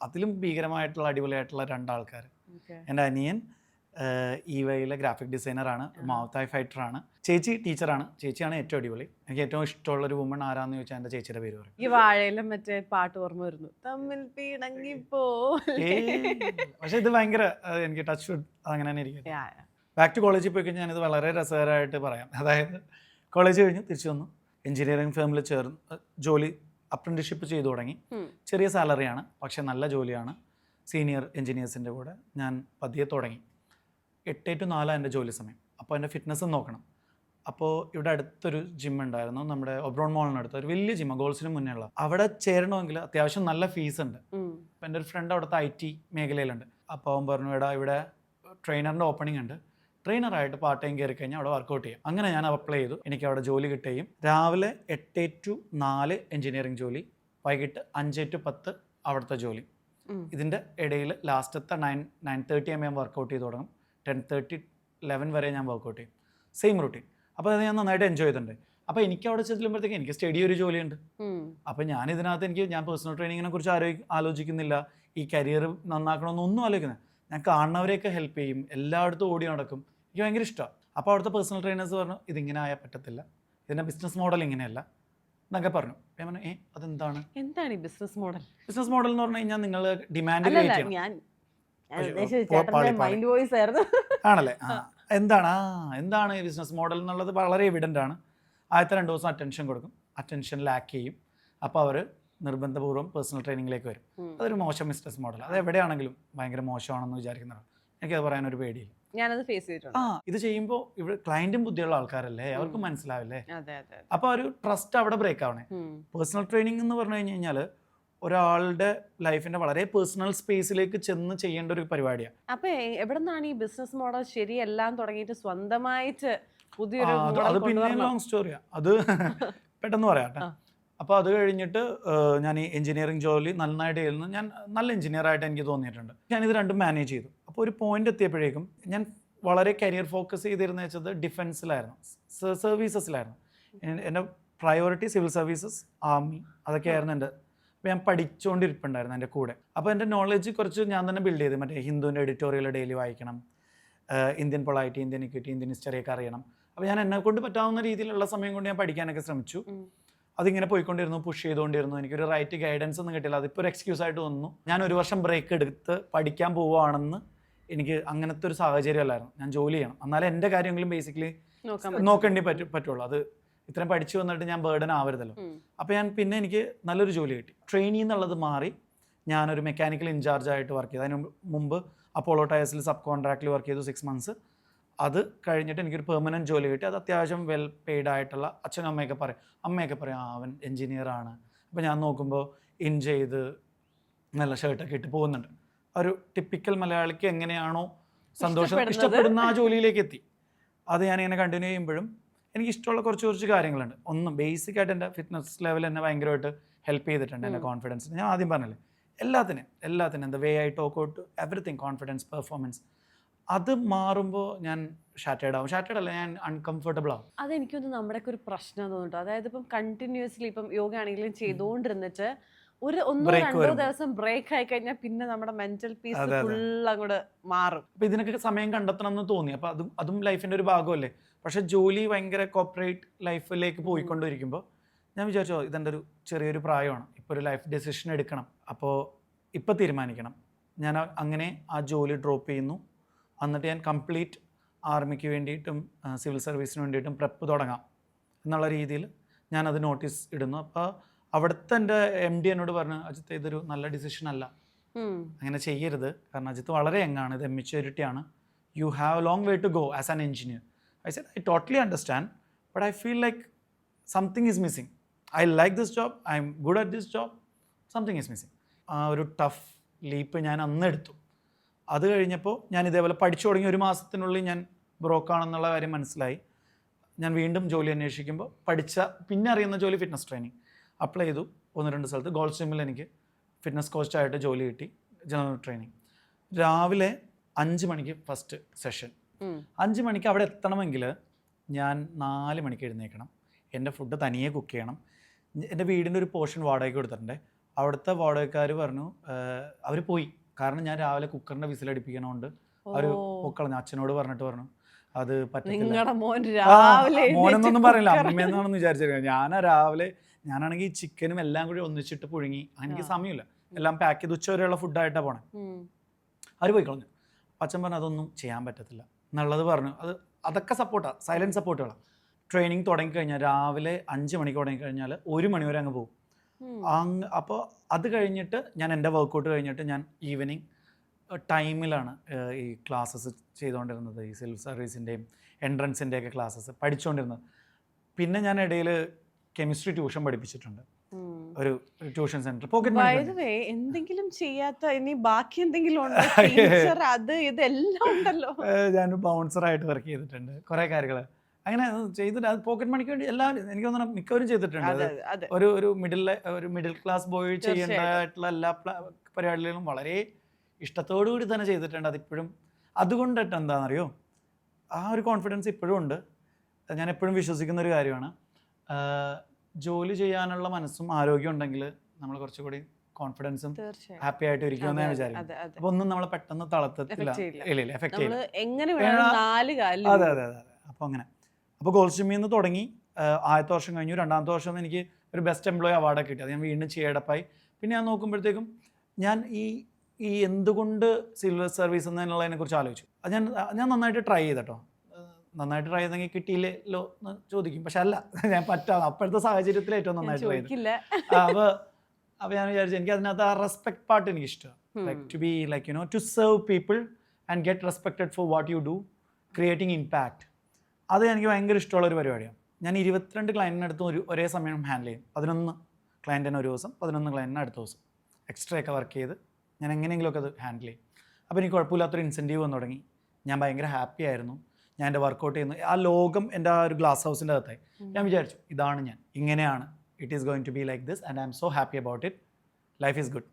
അതിലും ഭീകരമായിട്ടുള്ള അടിപൊളിയായിട്ടുള്ള 2 ആൾക്കാർ. എൻ്റെ അനിയൻ ഈവയിലെ ഗ്രാഫിക് ഡിസൈനറാണ്, മൗത്തായ് ഫൈറ്ററാണ്. ചേച്ചി ടീച്ചറാണ്. ചേച്ചിയാണ് ഏറ്റവും അടിപൊളി. എനിക്ക് ഏറ്റവും ഇഷ്ടമുള്ള ഒരു വുമൺ ആരാന്ന് ചോദിച്ചാൽ എൻ്റെ ചേച്ചിയുടെ പേര് പറയും. ഈ വാഴയിലും മറ്റേ പാട്ട് ഓർമ്മ വരുന്നു, തമ്മിൽ പിണങ്ങിപ്പോ. പക്ഷെ ഇത് ഭയങ്കര എനിക്ക് ടച്ച് വുഡ് അതങ്ങനെ തന്നെ ഇരിക്കും. ബാക്ക് ടു കോളേജിൽ പോയി കഴിഞ്ഞാൽ ഞാനിത് വളരെ രസകരമായിട്ട് പറയാം. അതായത് കോളേജ് കഴിഞ്ഞ് തിരിച്ചു വന്നു, എഞ്ചിനീയറിംഗ് ഫേമിൽ ചേർന്ന് ജോലി, അപ്രന്റീസ്ഷിപ്പ് ചെയ്തു തുടങ്ങി. ചെറിയ സാലറിയാണ്, പക്ഷെ നല്ല ജോലിയാണ്. സീനിയർ എൻജിനീയേഴ്സിൻ്റെ കൂടെ ഞാൻ പതിയെ തുടങ്ങി. 8 to 4 എൻ്റെ ജോലി സമയം. അപ്പോൾ എൻ്റെ ഫിറ്റ്നസ്സും നോക്കണം. അപ്പോൾ ഇവിടെ അടുത്തൊരു ജിം ഉണ്ടായിരുന്നു, നമ്മുടെ ഒബ്രോൺ മോളിനടുത്ത് ഒരു വലിയ ജിമ്മ, ഗോൾസിന് മുന്നേ ഉള്ള. അവിടെ ചേരണമെങ്കിൽ അത്യാവശ്യം നല്ല ഫീസ് ഉണ്ട്. അപ്പം എൻ്റെ ഒരു ഫ്രണ്ട് അവിടുത്തെ IT മേഖലയിലുണ്ട്. അപ്പോൾ അവൻ പറഞ്ഞു, ഇവിടെ ട്രെയിനറിൻ്റെ ഓപ്പണിംഗ് ഉണ്ട്, ട്രെയിനറായിട്ട് പാർട്ട് ടൈം കയറി കഴിഞ്ഞാൽ അവിടെ വർക്കൗട്ട് ചെയ്യും. അങ്ങനെ ഞാൻ അപ്ലൈ ചെയ്തു. എനിക്ക് അവിടെ ജോലി കിട്ടുകയും രാവിലെ 8 to 4 എഞ്ചിനീയറിംഗ് ജോലി, വൈകിട്ട് 5 to 10 അവിടുത്തെ ജോലി. ഇതിൻ്റെ ഇടയിൽ ലാസ്റ്റത്തെ 9:30 AM വർക്കൗട്ട് ചെയ്ത് തുടങ്ങും. 10:30 11 വരെ ഞാൻ വർക്കൗട്ട് ചെയ്യും. Same routine. അപ്പോൾ അത് ഞാൻ നന്നായിട്ട് എൻജോയ് ചെയ്തിട്ടുണ്ട്. അപ്പോൾ എനിക്ക് അവിടെ ചെല്ലുമ്പോഴത്തേക്ക് എനിക്ക് സ്റ്റഡി ഒരു ജോലിയുണ്ട്. അപ്പോൾ ഞാൻ ഇതിനകത്ത് ഞാൻ പേഴ്സണൽ ട്രെയിനിങ്ങിനെ കുറിച്ച് ആലോചിക്കുന്നില്ല, ഈ കരിയർ നന്നാക്കണമെന്നൊന്നും ആലോചിക്കുന്നില്ല. ഞാൻ കാണുന്നവരെയൊക്കെ ഹെൽപ്പ് ചെയ്യും, എല്ലായിടത്തും ഓടി നടക്കും, എനിക്ക് ഭയങ്കര ഇഷ്ടമാണ്. അപ്പോൾ അവിടുത്തെ പേഴ്സണൽ ട്രെയിനേഴ്സ് പറഞ്ഞു, ഇതിങ്ങനെ ആയാൽ പറ്റത്തില്ല, ഇതിൻ്റെ ബിസിനസ് മോഡൽ ഇങ്ങനെയല്ല എന്നൊക്കെ പറഞ്ഞു. ഞാൻ പറഞ്ഞു, അതെന്താണ്? എന്താണ് ഈ ബിസിനസ് മോഡൽ? ബിസിനസ് മോഡൽ എന്ന് പറഞ്ഞു കഴിഞ്ഞാൽ നിങ്ങൾ ഡിമാൻഡ് ആണല്ലേ. എന്താണ് ഈ ബിസിനസ് മോഡൽ എന്നുള്ളത് വളരെ എവിഡൻ്റ് ആണ്. ആദ്യത്തെ 2 ദിവസം അറ്റൻഷൻ കൊടുക്കും, അറ്റൻഷൻ ലാക്ക് ചെയ്യും, അപ്പോൾ അവർ നിർബന്ധപൂർവ്വം പേഴ്സണൽ ട്രെയിനിങ്ങിലേക്ക് വരും. അതൊരു മോശം ബിസിനസ് മോഡൽ. അത് എവിടെയാണെങ്കിലും ഭയങ്കര മോശമാണെന്ന് വിചാരിക്കുന്നതാണ്. എനിക്കത് പറയാനൊരു പേടിയില്ല. ഞാനത് ഫേസ് ചെയ്തിട്ടുണ്ട്. ഇത് ചെയ്യുമ്പോൾ ഇവിടെ ക്ലയന്റും ബുദ്ധിയുള്ള ആൾക്കാരല്ലേ, അവർക്ക് മനസ്സിലാവില്ലേ. അപ്പോൾ ഒരു ട്രസ്റ്റ് അവിടെ ബ്രേക്ക് ആവണേ. പേഴ്സണൽ ട്രെയിനിങ് എന്ന് പറഞ്ഞു കഴിഞ്ഞാൽ ഒരാളുടെ ലൈഫിന്റെ വളരെ പേഴ്സണൽ സ്പേസിലേക്ക് ചെന്ന് ചെയ്യേണ്ട ഒരു പരിപാടിയാണ്. അപ്പൊ എവിടെ നിന്നാണ് ഈ ബിസിനസ് മോഡൽ ശരിയെല്ലാം തുടങ്ങിയിട്ട് സ്വന്തമായിട്ട് പുതിയൊരു അത് പിന്നെ ലോങ് സ്റ്റോറിയാ, അത് പെട്ടെന്ന് പറയാട്ടെ. അപ്പോൾ അത് കഴിഞ്ഞിട്ട് ഞാൻ ഈ എഞ്ചിനീയറിംഗ് ജോലി നന്നായിട്ട് ചെയ്യുന്നു. ഞാൻ നല്ല എഞ്ചിനീയറായിട്ട് എനിക്ക് തോന്നിയിട്ടുണ്ട്. ഞാനിത് രണ്ടും മാനേജ് ചെയ്തു. അപ്പോൾ ഒരു പോയിന്റ് എത്തിയപ്പോഴേക്കും ഞാൻ വളരെ കരിയർ ഫോക്കസ് ചെയ്തിരുന്ന വെച്ചത് ഡിഫൻസിലായിരുന്നു, സർവീസസിലായിരുന്നു. എൻ്റെ പ്രയോറിറ്റി സിവിൽ സർവീസസ്, ആർമി, അതൊക്കെയായിരുന്നു എൻ്റെ. അപ്പോൾ ഞാൻ പഠിച്ചുകൊണ്ടിരിപ്പുണ്ടായിരുന്നു എൻ്റെ കൂടെ. അപ്പോൾ എൻ്റെ നോളജ് കുറച്ച് ഞാൻ തന്നെ ബിൽഡ് ചെയ്ത്. മറ്റേ ഹിന്ദുവിൻ്റെ എഡിറ്റോറിയൽ ഡെയിലി വായിക്കണം, Indian polity, Indian equity, Indian ഹിസ്റ്ററിയൊക്കെ അറിയണം. അപ്പോൾ ഞാൻ എന്നെ കൊണ്ട് പറ്റാവുന്ന രീതിയിലുള്ള സമയം കൊണ്ട് ഞാൻ പഠിക്കാനൊക്കെ ശ്രമിച്ചു. അതിങ്ങനെ പോയിക്കൊണ്ടിരുന്നു, പുഷ് ചെയ്തുകൊണ്ടിരുന്നു. എനിക്കൊരു റൈറ്റ് ഗൈഡൻസ് ഒന്നും കിട്ടില്ല. അതിപ്പോൾ ഒരു എക്സ്ക്യൂസ് ആയിട്ട് തോന്നുന്നു. ഞാൻ 1 വർഷം ബ്രേക്ക് എടുത്ത് പഠിക്കാൻ പോവുകയാണെന്ന് എനിക്ക് അങ്ങനത്തെ ഒരു സാഹചര്യം അല്ലായിരുന്നു. ഞാൻ ജോലി ചെയ്യണം, എന്നാലും എൻ്റെ കാര്യങ്ങളും ബേസിക്കലി നോക്കേണ്ടി പറ്റുള്ളൂ. അത് ഇത്രയും പഠിച്ചു വന്നിട്ട് ഞാൻ ബേർഡൻ ആവരുതല്ലോ. അപ്പോൾ എനിക്ക് നല്ലൊരു ജോലി കിട്ടി. ട്രെയിനി എന്നുള്ളത് മാറി ഞാനൊരു മെക്കാനിക്കൽ ഇൻചാർജ് ആയിട്ട് വർക്ക് ചെയ്തു. അതിന് മുമ്പ് അപ്പോളോ ടയർസിൽ സബ് കോൺട്രാക്റ്റിൽ വർക്ക് ചെയ്തു 6 months. അത് കഴിഞ്ഞിട്ട് എനിക്കൊരു പെർമനൻറ്റ് ജോലി കിട്ടി. അത് അത്യാവശ്യം വെൽ പെയ്ഡ് ആയിട്ടുള്ള. അച്ഛനും അമ്മയൊക്കെ പറയും അവൻ എൻജിനീയറാണ്. അപ്പോൾ ഞാൻ നോക്കുമ്പോൾ ഇൻ ചെയ്ത് നല്ല ഷർട്ടൊക്കെ ഇട്ട് പോകുന്നുണ്ട്. ഒരു ടിപ്പിക്കൽ മലയാളിക്ക് എങ്ങനെയാണോ സന്തോഷം ഇഷ്ടപ്പെടുന്ന ആ ജോലിയിലേക്ക് എത്തി. അത് ഞാനിങ്ങനെ കണ്ടിന്യൂ ചെയ്യുമ്പോഴും എനിക്ക് ഇഷ്ടമുള്ള കുറച്ച് കാര്യങ്ങളുണ്ട്. ഒന്ന് ബേസിക്കായിട്ട് എൻ്റെ ഫിറ്റ്നസ് ലെവൽ എന്നെ ഭയങ്കരമായിട്ട് ഹെൽപ്പ് ചെയ്തിട്ടുണ്ട്. എൻ്റെ കോൺഫിഡൻസിന് ഞാൻ ആദ്യം പറഞ്ഞില്ലേ, എല്ലാത്തിനും എന്താ way I talk out everything, confidence, performance. അത് മാറുമ്പോൾ ഞാൻ ഷാറ്റേഡ് അല്ല, ഞാൻ അൺകംഫർട്ടബിൾ ആവും. അതെനിക്കൊന്ന് നമ്മുടെയൊക്കെ ഒരു പ്രശ്നം തോന്നുന്നുണ്ടോ. അതായത് ഇപ്പം കണ്ടിന്യൂസ്ലി ഇപ്പം യോഗ ആണെങ്കിലും ചെയ്തുകൊണ്ടിരുന്നിട്ട് ഒരു 1-2 ദിവസം ബ്രേക്ക് ആയി കഴിഞ്ഞാൽ പിന്നെ നമ്മുടെ മെന്റൽ പീസ് ഫുൾ അങ്ങോട്ട് മാറും. അപ്പൊ ഇതിനൊക്കെ സമയം കണ്ടെത്തണം എന്ന് തോന്നി. അപ്പൊ അതും ലൈഫിന്റെ ഒരു ഭാഗമല്ലേ. പക്ഷെ ജോലി ഭയങ്കര കോർപ്പറേറ്റ് ലൈഫിലേക്ക് പോയിക്കൊണ്ടിരിക്കുമ്പോൾ ഞാൻ വിചാരിച്ചോ, ഇതെൻ്റെ ഒരു ചെറിയൊരു പ്രായമാണ്, ഇപ്പോൾ ഒരു ലൈഫ് ഡെസിഷൻ എടുക്കണം, അപ്പോൾ ഇപ്പോൾ തീരുമാനിക്കണം. ഞാൻ അങ്ങനെ ആ ജോലി ഡ്രോപ്പ് ചെയ്യുന്നു. എന്നിട്ട് ഞാൻ കംപ്ലീറ്റ് ആർമിക്ക് വേണ്ടിയിട്ടും സിവിൽ സർവീസിന് വേണ്ടിയിട്ടും പ്രെപ്പ് തുടങ്ങാം എന്നുള്ള രീതിയിൽ ഞാനത് നോട്ടീസ് ഇടുന്നു. അപ്പോൾ അവിടുത്തെ എൻ്റെ MD എന്നോട് പറഞ്ഞു, അജിത്ത് ഇതൊരു നല്ല ഡിസിഷൻ അല്ല, അങ്ങനെ ചെയ്യരുത്. കാരണം അജിത്ത് വളരെ യങ്ങാണ്, ഇത് മെച്യൂരിറ്റി ആണ്, you have long way to go as an engineer. I said, I totally understand, but I feel like something is missing. I like this job, I'm good at this job, something is missing. ഒരു tough leap ഞാൻ അന്ന് എടുത്തു. അത് കഴിഞ്ഞപ്പോൾ ഞാൻ ഇതേപോലെ പഠിച്ചു തുടങ്ങി 1 മാസത്തിനുള്ളിൽ ഞാൻ ബ്രോക്കാണെന്നുള്ള കാര്യം മനസ്സിലായി. ഞാൻ വീണ്ടും ജോലി അന്വേഷിക്കുമ്പോൾ പിന്നെ അറിയുന്ന ജോലി ഫിറ്റ്നസ് ട്രെയിനിങ്. അപ്ലൈ ചെയ്തു 1-2 സ്ഥലത്ത്. ഗോൾഡ് സ്ട്രീമിൽ എനിക്ക് ഫിറ്റ്നസ് കോച്ചായിട്ട് ജോലി കിട്ടി, ജനറൽ ട്രെയിനിങ്. രാവിലെ 5 മണിക്ക് ഫസ്റ്റ് സെഷൻ. 5 മണിക്ക് അവിടെ എത്തണമെങ്കിൽ ഞാൻ 4 മണിക്ക് എഴുന്നേൽക്കണം. എൻ്റെ ഫുഡ് തനിയെ കുക്ക് ചെയ്യണം. എൻ്റെ വീടിൻ്റെ ഒരു പോർഷൻ വാടകയ്ക്ക് കൊടുത്തിട്ടുണ്ട്. അവിടുത്തെ വാടകക്കാർ പറഞ്ഞു, അവർ പോയി, കാരണം ഞാൻ രാവിലെ കുക്കറിൻ്റെ വിസിലടിപ്പിക്കണോണ്ട് അവർ പൊക്കളഞ്ഞു. അച്ഛനോട് പറഞ്ഞിട്ട് പറഞ്ഞു അത് പറ്റില്ല. മോനെന്നൊന്നും പറയില്ല, അമ്മയെന്നാണെന്ന് വിചാരിച്ചിരിക്കുന്നത്. ഞാനാണെങ്കിൽ ചിക്കനും എല്ലാം കൂടി ഒന്നിച്ചിട്ട് പുഴുങ്ങി, എനിക്ക് സമയമില്ല, എല്ലാം പാക്ക് ചെയ്ത് ഉച്ചവരെയുള്ള ഫുഡായിട്ടാണ് പോണേ. അവർ പോയി കളഞ്ഞു. അച്ഛൻ പറഞ്ഞു അതൊന്നും ചെയ്യാൻ പറ്റത്തില്ല എന്നുള്ളത് പറഞ്ഞു. അതൊക്കെ സപ്പോർട്ടാണ്, സൈലൻറ്റ് സപ്പോർട്ടുകളാണ്. ട്രെയിനിങ് തുടങ്ങിക്കഴിഞ്ഞാൽ രാവിലെ 5 മണിക്ക് തുടങ്ങിക്കഴിഞ്ഞാൽ 1 മണി വരെ അങ്ങ് പോകും. അപ്പോൾ അത് കഴിഞ്ഞിട്ട് ഞാൻ എൻ്റെ വർക്കൗട്ട് കഴിഞ്ഞിട്ട് ഞാൻ ഈവനിങ് ടൈമിലാണ് ഈ ക്ലാസ്സസ് ചെയ്തുകൊണ്ടിരുന്നത്, ഈ സിവിൽ സർവീസിൻ്റെയും എൻട്രൻസിൻ്റെയൊക്കെ ക്ലാസ്സസ് പഠിച്ചുകൊണ്ടിരുന്നത്. പിന്നെ ഞാൻ ഇടയിൽ കെമിസ്ട്രി ട്യൂഷൻ പഠിപ്പിച്ചിട്ടുണ്ട്, ഒരു ട്യൂഷൻ സെന്റർ. പോക്കറ്റ് എന്തെങ്കിലും ചെയ്യാത്ത ഇനി ബാക്കി എന്തെങ്കിലും ഉണ്ടോ? ടീച്ചർ അത് ഇതെല്ലാം ഉണ്ടല്ലോ. ഞാൻ ബൗൺസറായിട്ട് വർക്ക് ചെയ്തിട്ടുണ്ട്, കുറേ കാര്യങ്ങൾ അങ്ങനെ ചെയ്തിട്ട്. അത് പോക്കറ്റ് മണിക്ക് വേണ്ടി എല്ലാവരും എനിക്ക് തോന്നുന്നു മിക്കവരും ചെയ്തിട്ടുണ്ട്. ഒരു മിഡിൽ ക്ലാസ് ബോയ് ചെയ്യേണ്ടതായിട്ടുള്ള എല്ലാ പരിപാടികളിലും വളരെ ഇഷ്ടത്തോടു കൂടി തന്നെ ചെയ്തിട്ടുണ്ട്. അതിപ്പോഴും അതുകൊണ്ടിട്ട് എന്താണെന്നറിയോ, ആ ഒരു കോൺഫിഡൻസ് ഇപ്പോഴും ഉണ്ട്. ഞാൻ എപ്പോഴും വിശ്വസിക്കുന്ന ഒരു കാര്യമാണ്, ജോലി ചെയ്യാനുള്ള മനസ്സും ആരോഗ്യം ഉണ്ടെങ്കിൽ നമ്മൾ കുറച്ചുകൂടി കോൺഫിഡൻസും ഹാപ്പി ആയിട്ട് ഇരിക്കുമെന്ന് ഞാൻ വിചാരിക്കും. അപ്പൊ ഒന്നും നമ്മളെ പെട്ടെന്ന് തളർത്തത്തില്ല, ഇല്ല എഫക്ട് ചെയ്യില്ല. അതെ അതെ അതെ. അപ്പോൾ അങ്ങനെ അപ്പോൾ ഗോൾഡ് ജിമ്മിൽ നിന്ന് തുടങ്ങി ആദ്യത്തെ വർഷം കഴിഞ്ഞു. രണ്ടാമത്തെ വർഷം എനിക്ക് ഒരു ബെസ്റ്റ് എംപ്ലോയി അവാർഡൊക്കെ കിട്ടി. അത് ഞാൻ വീണ്ടും ചെയ്യടപ്പായി. പിന്നെ ഞാൻ നോക്കുമ്പോഴത്തേക്കും ഞാൻ ഈ എന്തുകൊണ്ട് സിവിൽ സർവീസ് എന്നുള്ളതിനെ കുറിച്ച് ആലോചിച്ചു. അത് ഞാൻ നന്നായിട്ട് ട്രൈ ചെയ്തട്ടോ. നന്നായിട്ട് ട്രൈ ചെയ്തെങ്കിൽ കിട്ടിയില്ലല്ലോ എന്ന് ചോദിക്കും, പക്ഷെ അല്ല, ഞാൻ പറ്റാം അപ്പോഴത്തെ സാഹചര്യത്തിൽ ഏറ്റവും നന്നായിട്ട് ട്രൈ ചെയ്തു. അപ്പോൾ ഞാൻ വിചാരിച്ചു എനിക്ക് അതിനകത്ത് ആ റെസ്പെക്ട് പാർട്ട് എനിക്ക് ഇഷ്ടമാണ്. Like to be like to serve people and get respected for what you do, creating impact. അത് എനിക്ക് ഭയങ്കര ഇഷ്ടമുള്ള ഒരു പരിപാടിയാണ്. ഞാൻ 22 ക്ലയൻറ്റിനടുത്ത് ഒരേ സമയം ഹാൻഡിൽ ചെയ്യും. 11 ക്ലയൻറ്റിന് ഒരു ദിവസം, 11 ക്ലയൻറ്റിന് അടുത്ത ദിവസം എക്സ്ട്രാ ഒക്കെ വർക്ക് ചെയ്ത് ഞാൻ എങ്ങനെയെങ്കിലുമൊക്കെ അത് ഹാൻഡിൽ ചെയ്യും. അപ്പോൾ എനിക്ക് കുഴപ്പമില്ലാത്തൊരു ഇൻസെൻറ്റീവ് വന്നു തുടങ്ങി. ഞാൻ ഭയങ്കര ഹാപ്പി ആയിരുന്നു. ഞാൻ എൻ്റെ വർക്കൗട്ട് ചെയ്യുന്നു, ആ ലോകം എൻ്റെ ആ ഒരു ഗ്ലാസ് ഹൗസിൻ്റെ അകത്തായി. ഞാൻ വിചാരിച്ചു ഇതാണ് ഞാൻ, ഇങ്ങനെയാണ്, it is going to be like this and I'm so happy about it, life is good.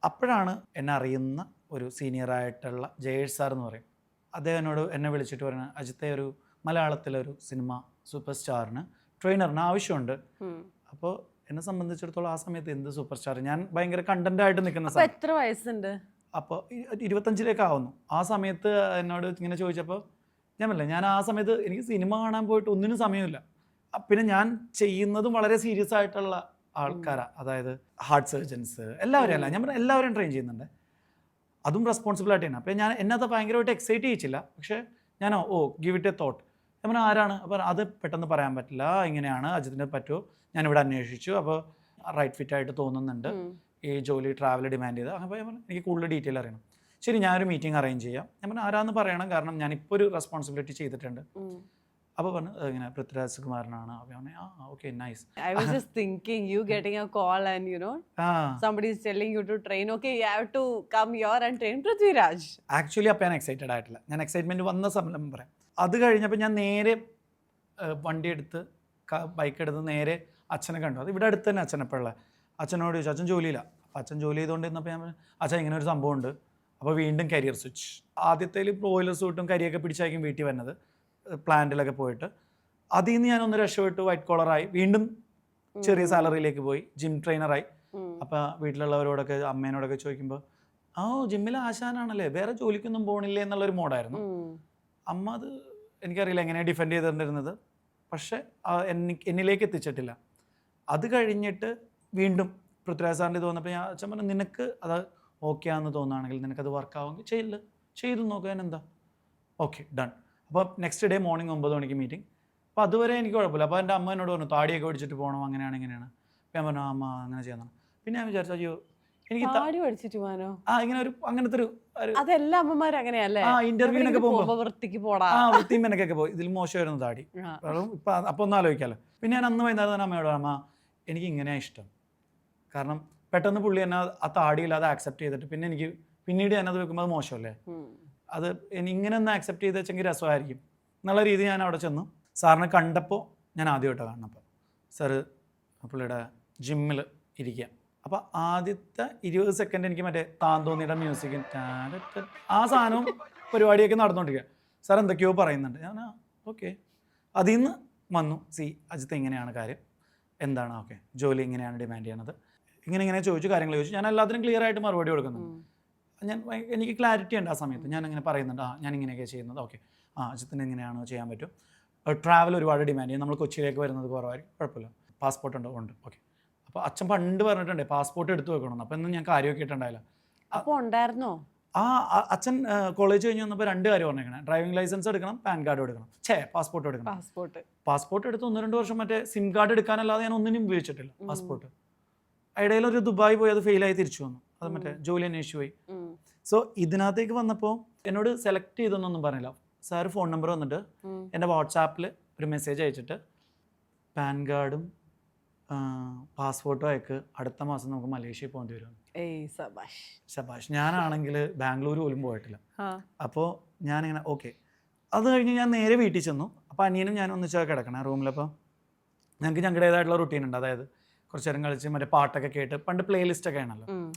അപ്പോഴാണ് എന്നെ അറിയുന്ന ഒരു സീനിയറായിട്ടുള്ള ജയേഷ് സാർ എന്ന് പറയും, അദ്ദേഹം എന്നെ വിളിച്ചിട്ട് പറയുന്നത്, അജിത്തെ ഒരു മലയാളത്തിലൊരു സിനിമ സൂപ്പർ സ്റ്റാറിന് ട്രെയിനറിന് ആവശ്യമുണ്ട്. അപ്പോൾ എന്നെ സംബന്ധിച്ചിടത്തോളം ആ സമയത്ത് എന്ത് സൂപ്പർ സ്റ്റാർ, ഞാൻ ഭയങ്കര കണ്ടന്റായിട്ട് നിൽക്കുന്ന സമയം. എത്ര വയസ്സുണ്ട്? അപ്പോൾ 25 ആവുന്നു. ആ സമയത്ത് എന്നോട് ഇങ്ങനെ ചോദിച്ചപ്പോൾ ഞാൻ ആ സമയത്ത് എനിക്ക് സിനിമ കാണാൻ പോയിട്ട് ഒന്നിനും സമയമില്ല. പിന്നെ ഞാൻ ചെയ്യുന്നതും വളരെ സീരിയസ് ആയിട്ടുള്ള ആൾക്കാരാണ്, അതായത് ഹാർട്ട് സർജൻസ് എല്ലാവരും അല്ല, ഞാൻ എല്ലാവരും ട്രെയിൻ ചെയ്യുന്നുണ്ട്, അതും റെസ്പോൺസിബിലിറ്റി ആണ്. അപ്പോൾ എന്നത് ഭയങ്കരമായിട്ട് എക്സൈറ്റ് ചെയ്യിച്ചില്ല, പക്ഷേ ഞാൻ ഗിവ് ഇറ്റ് എ തോട്ട്. ഞാൻ ആരാണ്, അപ്പോൾ അത് പെട്ടെന്ന് പറയാൻ പറ്റില്ല, ഇങ്ങനെയാണ് അജിത്തിന് പറ്റുമോ, ഞാനിവിടെ അന്വേഷിച്ചു, അപ്പോൾ റൈറ്റ് ഫിറ്റ് ആയിട്ട് തോന്നുന്നുണ്ട്, ഈ ജോലി ട്രാവൽ ഡിമാൻഡ് ചെയ്ത്. അപ്പോൾ ഞാൻ എനിക്ക് കൂടുതൽ ഡീറ്റെയിൽ അറിയണം. ശരി, ഞാനൊരു മീറ്റിംഗ് അറേഞ്ച് ചെയ്യാം. ഞാൻ ആരാന്ന് പറയണം, കാരണം ഞാനിപ്പോൾ ഒരു റെസ്പോൺസിബിലിറ്റി ചെയ്തിട്ടുണ്ട്. അപ്പോൾ പറഞ്ഞു ഇങ്ങനെ പൃഥ്വിരാജ് കുമാറിനാണ്. Okay nice. I was just thinking you getting a call and somebody is telling you to train. Okay, you have to come here and train Prithviraj. Actually അപ്പോൾ ഞാൻ എക്സൈറ്റഡ് ആയിട്ടില്ല. ഞാൻ എക്സൈറ്റ്മെൻറ്റ് വന്ന സമയം പറയാം. അത് കഴിഞ്ഞപ്പോൾ ഞാൻ നേരെ വണ്ടി എടുത്ത് ബൈക്ക് എടുത്ത് നേരെ അച്ഛനെ കണ്ടു. അത് ഇവിടെ അടുത്ത് തന്നെ അച്ഛനെപ്പോഴുള്ള. അച്ഛനോട് ചോദിച്ചു, അച്ഛൻ ജോലിയില്ല. അപ്പോൾ അച്ഛൻ ജോലി ചെയ്തുകൊണ്ടിരുന്നപ്പോൾ ഞാൻ അച്ഛൻ ഇങ്ങനെ ഒരു സംഭവം ഉണ്ട്. അപ്പോൾ വീണ്ടും കരിയർ സ്വിച്ച്. ആദ്യത്തേൽ ബ്രോയിലർ സൂട്ടും കരിയൊക്കെ പിടിച്ചായിരിക്കും വീട്ടിൽ വന്നത്, പ്ലാന്റിലൊക്കെ പോയിട്ട്. അതിൽ നിന്ന് ഞാനൊന്ന് രക്ഷപ്പെട്ട് വൈറ്റ് കോളറായി, വീണ്ടും ചെറിയ സാലറിയിലേക്ക് പോയി, ജിം ട്രെയിനറായി. അപ്പോൾ വീട്ടിലുള്ളവരോടൊക്കെ അമ്മേനോടൊക്കെ ചോദിക്കുമ്പോൾ ജിമ്മിലെ ആശാനാണല്ലേ, വേറെ ജോലിക്കൊന്നും പോകണില്ലേ എന്നുള്ളൊരു മോഡായിരുന്നു. അമ്മ അത് എനിക്കറിയില്ല എങ്ങനെയാണ് ഡിഫെൻഡ് ചെയ്തിട്ടുണ്ടിരുന്നത്, പക്ഷേ എന്നിലേക്ക് എത്തിച്ചിട്ടില്ല. അത് കഴിഞ്ഞിട്ട് വീണ്ടും പൃഥ്വിരാജ് സാറിൻ്റെ തോന്നപ്പോൾ ഞാൻ അച്ഛൻ പറഞ്ഞു, നിനക്ക് അത് ഓക്കെ ആണെന്ന് തോന്നുകയാണെങ്കിൽ, നിനക്കത് വർക്കാവുമെങ്കിൽ ചെയ്തു നോക്കാൻ എന്താ, ഓക്കെ ഡൺ. അപ്പോൾ നെക്സ്റ്റ് ഡേ മോർണിംഗ് 9 മണിക്ക് മീറ്റിംഗ്. അപ്പോൾ അതുവരെ എനിക്ക് കുഴപ്പമില്ല. അപ്പോൾ എൻ്റെ അമ്മ എന്നോട് പറഞ്ഞു താടിയൊക്കെ പിടിച്ചിട്ട് പോകണം, അങ്ങനെയാണ് ഇങ്ങനെയാണ്. അപ്പോൾ ഞാൻ പറഞ്ഞു അമ്മ അങ്ങനെ ചെയ്യുന്നതാണ്. പിന്നെ ഞാൻ വിചാരിച്ചു അയ്യോ എനിക്ക് താടി പഠിച്ചിട്ട് പോകാനോ, ഇങ്ങനെ ഒരു അങ്ങനത്തെ ഒരു അതെല്ലാ അമ്മമാരും അങ്ങനെയല്ലേ, ഇന്റർവ്യൂവിനൊക്കെ പോകുമ്പോൾ വൃത്തിക്ക് പോടാ, വൃത്തിയും മെനക്കൊക്കെ പോയി, ഇതിൽ മോശമായിരുന്നു താടി. ഇപ്പം അപ്പോൾ ഒന്ന് ആലോചിക്കാമല്ലോ. പിന്നെ ഞാൻ അന്ന് വൈകുന്നേരം തന്നെ അമ്മയോട്, അമ്മ എനിക്ക് ഇങ്ങനെയാണ് ഇഷ്ടം. കാരണം പെട്ടെന്ന് പുള്ളി എന്നെ ആ താടിയില്ലാതെ ആക്സെപ്റ്റ് ചെയ്തിട്ട് പിന്നീട് ഞാനത് വെക്കുമ്പോൾ അത് മോശമല്ലേ, അത് ഇങ്ങനെ ഒന്ന് ആക്സെപ്റ്റ് ചെയ്ത് വെച്ചെങ്കിൽ രസമായിരിക്കും എന്നുള്ള രീതി ഞാൻ അവിടെ ചെന്നു. സാറിനെ കണ്ടപ്പോൾ ഞാൻ ആദ്യമായിട്ടാണ് കാണുന്നപ്പോൾ സാറ് പുള്ളിയുടെ ജിമ്മിൽ ഇരിക്കുക. അപ്പോൾ ആദ്യത്തെ 20 സെക്കൻഡ് എനിക്ക് മറ്റേ താന്തോന്നിയുടെ മ്യൂസിക് ആ സാധനവും പരിപാടിയൊക്കെ നടന്നുകൊണ്ടിരിക്കുക. സാർ എന്തൊക്കെയോ പറയുന്നുണ്ട്. ഞാൻ ഓക്കെ. അതിൽ നിന്ന് വന്നു, അജിത്ത് ഇങ്ങനെയാണ് കാര്യം, എന്താണ് ഓക്കെ ജോലി ഇങ്ങനെയാണ് ഡിമാൻഡ് ചെയ്യണത്, ഇങ്ങനെ ചോദിച്ചു, കാര്യങ്ങൾ ചോദിച്ചു. ഞാൻ എല്ലാത്തിനും ക്ലിയർ ആയിട്ട് മറുപടി കൊടുക്കുന്നുണ്ട്. എനിക്ക് ക്ലാരിറ്റി ഉണ്ട് ആ സമയത്ത്. ഞാൻ അങ്ങനെ പറയുന്നുണ്ട്, ഞാൻ ഇങ്ങനെയൊക്കെ ചെയ്യുന്നത്, ഓക്കെ അജിത്തിന് എങ്ങനെയാണോ ചെയ്യാൻ പറ്റും. ട്രാവൽ ഒരുപാട് ഡിമാൻഡ് ചെയ്യും, നമ്മൾ കൊച്ചിയിലേക്ക് വരുന്നത് കുറവായിരിക്കും, കുഴപ്പമില്ല. പാസ്പോർട്ട് ഉണ്ടോ? ഉണ്ട്. ഓക്കെ. അപ്പോൾ അച്ഛൻ പണ്ട് പറഞ്ഞിട്ടുണ്ട് പാസ്പോർട്ട് എടുത്ത് വെക്കണം. അപ്പോൾ ഒന്നും ഞാൻ കാര്യമൊക്കെ ഇട്ടുണ്ടായില്ല. അപ്പോൾ ഉണ്ടായിരുന്നോ? അച്ഛൻ കോളേജ് കഴിഞ്ഞ് വന്നപ്പോൾ 2 കാര്യം പറഞ്ഞേക്കണം, ഡ്രൈവിംഗ് ലൈസൻസ് എടുക്കണം, പാൻ കാർഡ് എടുക്കണം, പാസ്പോർട്ട് എടുക്കണം. പാസ്പോർട്ട് എടുത്ത് 1-2 വർഷം മറ്റേ സിം കാർഡ് എടുക്കാനല്ലാതെ ഞാൻ ഒന്നിനും ഉപയോഗിച്ചിട്ടില്ല പാസ്പോർട്ട്. ഇടയിലൊരു ദുബായ് പോയി, അത് ഫെയിലായി തിരിച്ചു വന്നു. അത് മറ്റേ ജോലി അന്വേഷിച്ചു പോയി. സോ ഇതിനകത്തേക്ക് വന്നപ്പോൾ എന്നോട് സെലക്ട് ചെയ്തൊന്നും പറഞ്ഞില്ല. സാറ് ഫോൺ നമ്പർ വന്നിട്ട് എൻ്റെ വാട്സാപ്പിൽ ഒരു മെസ്സേജ് അയച്ചിട്ട് പാൻ കാർഡും പാസ്പോർട്ടും അയക്ക്, അടുത്ത മാസം നമുക്ക് മലേഷ്യയിൽ പോകേണ്ടി വരും. ശബാഷ്. ഞാനാണെങ്കിൽ ബാംഗ്ലൂർ പോലും പോയിട്ടില്ല. അപ്പോൾ ഞാനിങ്ങനെ ഓക്കെ. അത് കഴിഞ്ഞ് ഞാൻ നേരെ വീട്ടിൽ ചെന്നു. അപ്പോൾ അനിയനും ഞാൻ ഒന്നിച്ചാൽ കിടക്കണം റൂമിലപ്പോൾ. ഞങ്ങൾക്ക് ഞങ്ങളുടേതായിട്ടുള്ള റുട്ടീൻ ഉണ്ട്. അതായത് കുറച്ച് നേരം കളിച്ച് മറ്റേ പാട്ടൊക്കെ കേട്ട്, പണ്ട് പ്ലേലിസ്റ്റൊക്കെ ആണല്ലോ,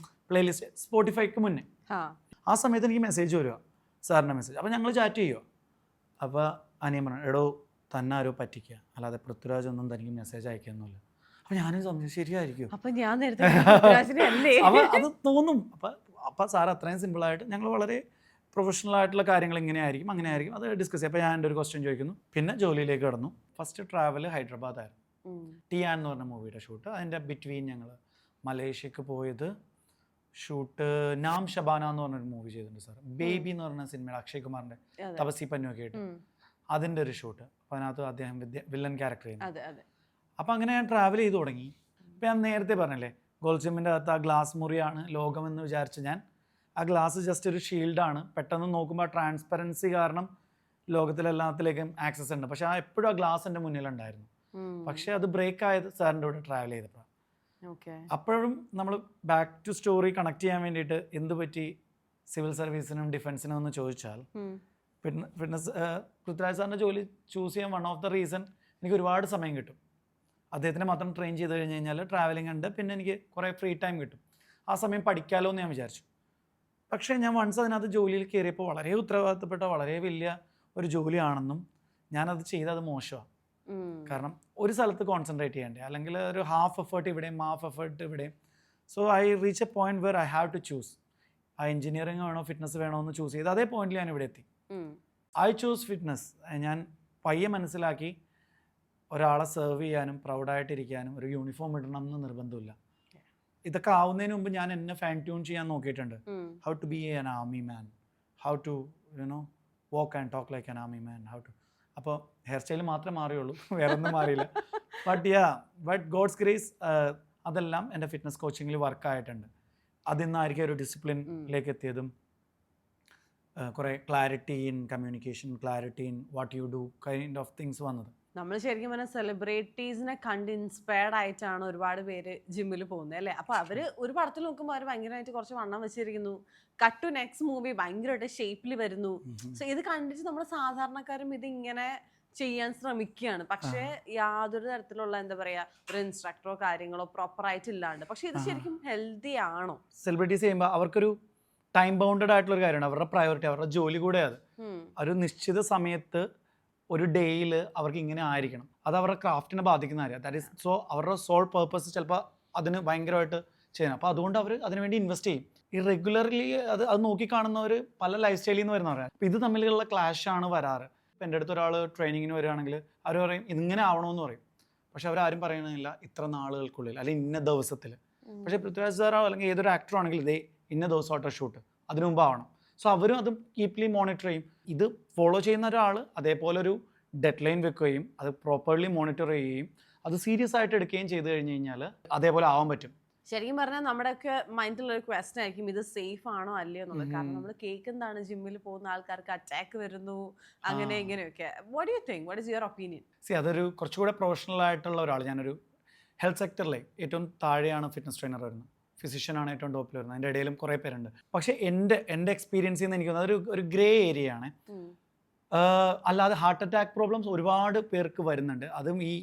പ്ലേലിസ്റ്റ് സ്പോട്ടിഫൈക്ക് മുന്നേ. ആ സമയത്ത് എനിക്ക് മെസ്സേജ് വരുക, സാറിൻ്റെ മെസ്സേജ്. അപ്പോൾ ഞങ്ങൾ ചാറ്റ് ചെയ്യുക. അപ്പോൾ അനിയൻ പറഞ്ഞു, എടോ തന്നെ ആരോ പറ്റിക്കുക, അല്ലാതെ പൃഥ്വിരാജ് ഒന്നും തനിക്ക് മെസ്സേജ് അയക്കുന്നില്ല. അപ്പോൾ ഞാനും സംശയം, ശരിയായിരിക്കും. അപ്പോൾ അത് തോന്നും. അപ്പോൾ സാർ അത്രയും സിമ്പിളായിട്ട് ഞങ്ങൾ വളരെ പ്രൊഫഷണൽ ആയിട്ടുള്ള കാര്യങ്ങൾ ഇങ്ങനെയായിരിക്കും അങ്ങനെ ആയിരിക്കും അത് ഡിസ്കസ് ചെയ്യും. അപ്പോൾ ഞാൻ എൻ്റെ ഒരു ക്വസ്റ്റ്യൻ ചോദിക്കുന്നു. പിന്നെ ജോലിയിലേക്ക് കടന്നു. ഫസ്റ്റ് ട്രാവൽ ഹൈദരാബാദ് ആയിരുന്നു. ടിയാൻ എന്ന് പറഞ്ഞ മൂവിയുടെ ഷൂട്ട്. അതിൻ്റെ ബിറ്റ്വീൻ ഞങ്ങൾ മലേഷ്യക്ക് പോയത് ഷൂട്ട് നാം ഷബാന എന്ന് പറഞ്ഞൊരു മൂവി ചെയ്തിട്ടുണ്ട് സാർ. ബേബി എന്ന് പറഞ്ഞ സിനിമയുടെ അക്ഷയ് കുമാറിൻ്റെ തപസി പന്നുവൊക്കെ ആയിട്ട് അതിൻ്റെ ഒരു ഷൂട്ട്. അപ്പോൾ അതിനകത്ത് അദ്ദേഹം വില്ലൻ ക്യാരക്ടർ ചെയ്യുന്നു. അപ്പോൾ അങ്ങനെ ഞാൻ ട്രാവൽ ചെയ്ത് തുടങ്ങി. ഇപ്പം ഞാൻ നേരത്തെ പറഞ്ഞല്ലേ, ഗോൾജിമ്മിൻ്റെ അകത്ത് ആ ഗ്ലാസ് മുറിയാണ് ലോകമെന്ന് വിചാരിച്ച് ഞാൻ, ആ ഗ്ലാസ് ജസ്റ്റ് ഒരു ഷീൽഡാണ്. പെട്ടെന്ന് നോക്കുമ്പോൾ ആ ട്രാൻസ്പെറൻസി കാരണം ലോകത്തിലെല്ലാത്തിലേക്കും ആക്സസ് ഉണ്ട്. പക്ഷെ എപ്പോഴും ആ ഗ്ലാസ് എൻ്റെ മുന്നിലുണ്ടായിരുന്നു. പക്ഷെ അത് ബ്രേക്ക് ആയത് സാറിൻ്റെ കൂടെ ട്രാവൽ ചെയ്തപ്പോൾ. അപ്പോഴും നമ്മൾ ബാക്ക് ടു സ്റ്റോറി കണക്ട് ചെയ്യാൻ വേണ്ടിയിട്ട് എന്ത് പറ്റി സിവിൽ സർവീസിനും ഡിഫൻസിനും എന്ന് ചോദിച്ചാൽ, ഫിറ്റ്നസ് പൃഥ്വിരാജ് സാറിൻ്റെ ജോലി ചൂസ് ചെയ്യാൻ വൺ ഓഫ് ദ റീസൺ എനിക്ക് ഒരുപാട് സമയം കിട്ടും. അദ്ദേഹത്തിനെ മാത്രം ട്രെയിൻ ചെയ്ത് കഴിഞ്ഞ് കഴിഞ്ഞാൽ ട്രാവലിംഗ് ഉണ്ട്, പിന്നെ എനിക്ക് കുറേ ഫ്രീ ടൈം കിട്ടും. ആ സമയം പഠിക്കാമല്ലോ എന്ന് ഞാൻ വിചാരിച്ചു. പക്ഷേ ഞാൻ വൺസ് അതിനകത്ത് ജോലിയിൽ കയറിയപ്പോൾ വളരെ ഉത്തരവാദിത്തപ്പെട്ട വളരെ വലിയ ഒരു ജോലിയാണെന്നും ഞാനത് ചെയ്തത് മോശമാണ്. കാരണം ഒരു സ്ഥലത്ത് കോൺസെൻട്രേറ്റ് ചെയ്യണ്ടേ, അല്ലെങ്കിൽ ഒരു ഹാഫ് എഫേർട്ട് ഇവിടെയും ഹാഫ് എഫേർട്ട് ഇവിടെയും. So I reach a point where I have to choose. ആ എഞ്ചിനീയറിംഗ് വേണോ ഫിറ്റ്നസ് വേണോ എന്ന് ചൂസ് ചെയ്ത് അതേ പോയിന്റിൽ ഞാൻ ഇവിടെ എത്തി. I choose fitness. ഞാൻ പയ്യെ മനസ്സിലാക്കി ഒരാളെ സെർവ് ചെയ്യാനും പ്രൗഡായിട്ടിരിക്കാനും ഒരു യൂണിഫോം ഇടണം എന്ന് നിർബന്ധമില്ല. ഇതൊക്കെ ആവുന്നതിന് മുമ്പ് ഞാൻ എന്നെ ഫൈൻ ട്യൂൺ ചെയ്യാൻ നോക്കിയിട്ടുണ്ട്. How to be an army man, how to walk and talk like an army man, how to. അപ്പോൾ ഹെയർ സ്റ്റൈൽ മാത്രമേ മാറിയുള്ളൂ, വേറെ ഒന്നും മാറിയില്ല. ബട്ട് ഗോഡ്സ് ഗ്രേസ് അതെല്ലാം എൻ്റെ ഫിറ്റ്നസ് കോച്ചിങ്ങിൽ വർക്കായിട്ടുണ്ട്. അതിൽ നിന്നായിരിക്കും ഒരു ഡിസിപ്ലിനിലേക്ക് എത്തിയതും കുറേ clarity in communication, clarity in what you do kind of things വന്നത്. നമ്മൾ ശരിക്കും പറഞ്ഞാൽ സെലിബ്രിറ്റീസിനെ കണ്ട് ഇൻസ്പയർഡ് ആയിട്ടാണ് ഒരുപാട് പേര് ജിമ്മിൽ പോകുന്നത് അല്ലേ. അപ്പോൾ അവർ ഒരു പടത്തിൽ നോക്കുമ്പോൾ അവർ ഭയങ്കരമായിട്ട് കുറച്ച് വണ്ണം വെച്ചിരിക്കുന്നു, കട്ട് ടു നെക്സ്റ്റ് മൂവി ഭയങ്കരമായിട്ട് ഷേപ്പിൽ വരുന്നു. സോ ഇത് കണ്ടിട്ട് നമ്മൾ സാധാരണക്കാരും ഇതിങ്ങനെ ചെയ്യാൻ ശ്രമിക്കുകയാണ്. പക്ഷേ യാതൊരു തരത്തിലുള്ള എന്താ പറയുക ഒരു ഇൻസ്ട്രക്ടറോ കാര്യങ്ങളോ പ്രോപ്പറായിട്ട് ഇല്ലാണ്ട്. പക്ഷെ ഇത് ശരിക്കും ഹെൽത്തി ആണോ? സെലിബ്രിറ്റീസ് ചെയ്യുമ്പോൾ അവർക്കൊരു ടൈം ബൗണ്ടഡ് ആയിട്ടുള്ള കാര്യമാണ്, അവരുടെ പ്രയോറിറ്റി, അവരുടെ ജോലി കൂടെ. അത് ഒരു നിശ്ചിത സമയത്ത് ഒരു ഡേയിൽ അവർക്ക് ഇങ്ങനെ ആയിരിക്കണം. അത് അവരുടെ ക്രാഫ്റ്റിനെ ബാധിക്കുന്ന കാര്യം. ദാറ്റ് ഈസ് സോ അവരുടെ സോൾ പേർപ്പസ് ചിലപ്പോൾ അതിന് ഭയങ്കരമായിട്ട് ചെയ്യണം. അപ്പോൾ അതുകൊണ്ട് അവർ അതിനുവേണ്ടി ഇൻവെസ്റ്റ് ചെയ്യും. ഈ റെഗുലർലി അത് നോക്കിക്കാണുന്നവർ പല ലൈഫ് സ്റ്റൈലിൽ നിന്ന് വരുന്നവരാണ്. അപ്പോൾ ഇത് തമ്മിലുള്ള ക്ലാഷാണ് വരാറ്. ഇപ്പം എൻ്റെ അടുത്ത് ഒരാൾ ട്രെയിനിങ്ങിന് വരികയാണെങ്കിൽ അവർ പറയും ഇതിങ്ങനെ ആവണമെന്ന് പറയും. പക്ഷെ അവരാരും പറയണില്ല ഇത്ര നാളുകൾക്കുള്ളിൽ അല്ലെങ്കിൽ ഇന്ന ദിവസത്തിൽ. പക്ഷേ പൃഥ്വിരാജ് സാറോ അല്ലെങ്കിൽ ഏതൊരു ആക്ടറോ ആണെങ്കിൽ ഇതേ ഇന്ന ദിവസമായിട്ട് ഷൂട്ട് അതിനു മുമ്പ് ആവണം. സോ അവരും അത് കീപ്ലി മോണിറ്റർ ചെയ്യും. ഇത് ഫോളോ ചെയ്യുന്ന ഒരാൾ അതേപോലെ ഒരു ഡെഡ് ലൈൻ വെക്കുകയും അത് പ്രോപ്പർലി മോണിറ്റർ ചെയ്യുകയും അത് സീരിയസ് ആയിട്ട് എടുക്കുകയും ചെയ്ത് കഴിഞ്ഞ് കഴിഞ്ഞാൽ അതേപോലെ ആവാൻ പറ്റും. ശരിക്കും പറഞ്ഞാൽ നമ്മുടെയൊക്കെ മൈൻഡിലുള്ളൊരു ക്വസ്റ്റൻ ആയിരിക്കും ഇത് സേഫ് ആണോ അല്ലയോ എന്നുള്ളത്. കാരണം നമ്മൾ കേൾക്കുന്നതാണ് ജിമ്മിൽ പോകുന്ന ആൾക്കാർക്ക് അറ്റാക്ക് വരുന്നു അങ്ങനെ ഇങ്ങനെയൊക്കെ. What you think, what is your opinion? അതൊരു കുറച്ചുകൂടെ പ്രൊഫഷണൽ ആയിട്ടുള്ള ഒരാൾ. ഞാനൊരു ഹെൽത്ത് സെക്ടറിലെ ഏറ്റവും താഴെയാണ് ഫിറ്റ്നസ് ട്രെയിനർ വരുന്നത്, ഫിസിഷ്യനാണ് ഏറ്റവും ടോപ്പിൽ വരുന്നത്, അതിൻ്റെ ഇടയിലും കുറേ പേരുണ്ട്. പക്ഷേ എൻ്റെ എക്സ്പീരിയൻസിൽ നിന്ന് എനിക്ക് തോന്നുന്നത് ഒരു ഗ്രേ ഏരിയ ആണ്. അല്ലാതെ ഹാർട്ട് അറ്റാക്ക് പ്രോബ്ലംസ് ഒരുപാട് പേർക്ക് വരുന്നുണ്ട്. അതും ഈ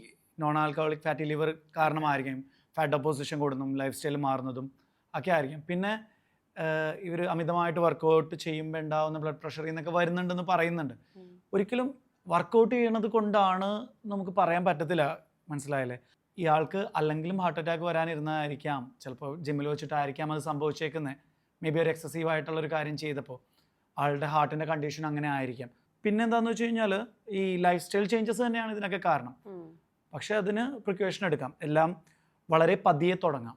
നോൺ ആൽക്കഹോളിക് ഫാറ്റി ലിവർ കാരണമായിരിക്കും, ഫാറ്റ് ഡെപ്പോസിഷൻ കൂടുന്നതും ലൈഫ് സ്റ്റൈൽ മാറുന്നതും ഒക്കെ ആയിരിക്കും. പിന്നെ ഇവർ അമിതമായിട്ട് വർക്കൗട്ട് ചെയ്യുമ്പോൾ ഉണ്ടാവുന്ന ബ്ലഡ് പ്രഷർ എന്നൊക്കെ വരുന്നുണ്ടെന്ന് പറയുന്നുണ്ട്. ഒരിക്കലും വർക്കൗട്ട് ചെയ്യണത് കൊണ്ടാണ് നമുക്ക് പറയാൻ പറ്റത്തില്ല, മനസ്സിലായല്ലേ. ഇയാൾക്ക് അല്ലെങ്കിലും ഹാർട്ട് അറ്റാക്ക് വരാനിരുന്നതായിരിക്കാം, ചിലപ്പോൾ ജിമ്മിൽ വെച്ചിട്ടായിരിക്കാം അത് സംഭവിച്ചേക്കുന്നത്. മേ ബി ഒരു എക്സസീവ് ആയിട്ടുള്ളൊരു കാര്യം ചെയ്തപ്പോൾ ആളുടെ ഹാർട്ടിൻ്റെ കണ്ടീഷൻ അങ്ങനെ ആയിരിക്കാം. പിന്നെ എന്താണെന്ന് വെച്ച് കഴിഞ്ഞാൽ ഈ ലൈഫ് സ്റ്റൈൽ ചേഞ്ചസ് തന്നെയാണ് ഇതിനൊക്കെ കാരണം. പക്ഷേ അതിന് പ്രിക്കോഷൻ എടുക്കാം. എല്ലാം വളരെ പതിയെ തുടങ്ങാം,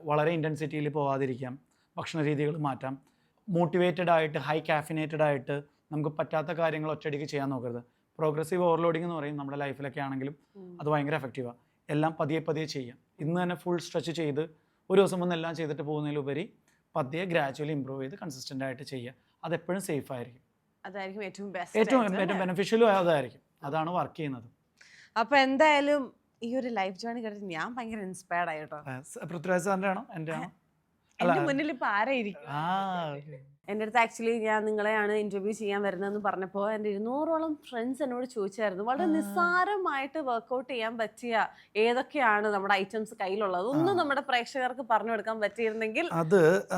വളരെ ഇൻറ്റൻസിറ്റിയിൽ പോകാതിരിക്കാം, ഭക്ഷണ രീതികൾ മാറ്റാം, മോട്ടിവേറ്റഡ് ആയിട്ട് ഹൈ കാഫിനേറ്റഡ് ആയിട്ട് നമുക്ക് പറ്റാത്ത കാര്യങ്ങൾ ഒറ്റയടിക്ക് ചെയ്യാൻ നോക്കരുത്. പ്രോഗ്രസീവ് ഓവർലോഡിംഗ് എന്ന് പറയും നമ്മുടെ ലൈഫിലൊക്കെ ആണെങ്കിലും അത് ഭയങ്കര എഫക്റ്റീവാണ്. എല്ലാം പതിയെ പതിയെ ചെയ്യാം. ഇന്ന് തന്നെ ഫുൾ സ്ട്രെച്ച് ചെയ്ത് ഒരു ദിവസം വന്ന് എല്ലാം ചെയ്തിട്ട് പോകുന്നതിലുപരി പതിയെ ഗ്രാജുവലി ഇമ്പ്രൂവ് ചെയ്ത് കൺസിസ്റ്റൻ്റ് ആയിട്ട് ചെയ്യുക. അതെപ്പോഴും സേഫ് ആയിരിക്കും. അതായിരിക്കും ഏറ്റവും ഏറ്റവും ബെസ്റ്റ്. ബെനിഫിഷ്യലും അതായിരിക്കും. അതാണ് വർക്ക് ചെയ്യുന്നത്. അപ്പൊ എന്തായാലും ഈ ഒരു ലൈഫ് ജേർണി കേട്ടിട്ട് ഞാൻ ഭയങ്കര ഇൻസ്പയർഡ് ആയി കേട്ടോ. പൃഥ്വിരാജ് സാറിൻ്റെ ആണോ എൻ്റെ ആണോ? എന്റെ മുന്നിൽ ഇപ്പൊ ആരായിരിക്കും? ആ എൻ്റെ അടുത്ത് ആക്ച്വലി ഞാൻ നിങ്ങളെയാണ് ഇന്റർവ്യൂ ചെയ്യാൻ വരുന്നതെന്ന് പറഞ്ഞപ്പോൾ എൻ്റെ 200ഓളം ഫ്രണ്ട്സ് എന്നോട് ചോദിച്ചായിരുന്നു വളരെ നിസ്സാരമായിട്ട് വർക്കൗട്ട് ചെയ്യാൻ പറ്റിയ ഏതൊക്കെയാണ് നമ്മുടെ ഐറ്റംസ് കയ്യിലുള്ളത്, ഒന്നും നമ്മുടെ പ്രേക്ഷകർക്ക് പറഞ്ഞു കൊടുക്കാൻ പറ്റിയിരുന്നെങ്കിൽ.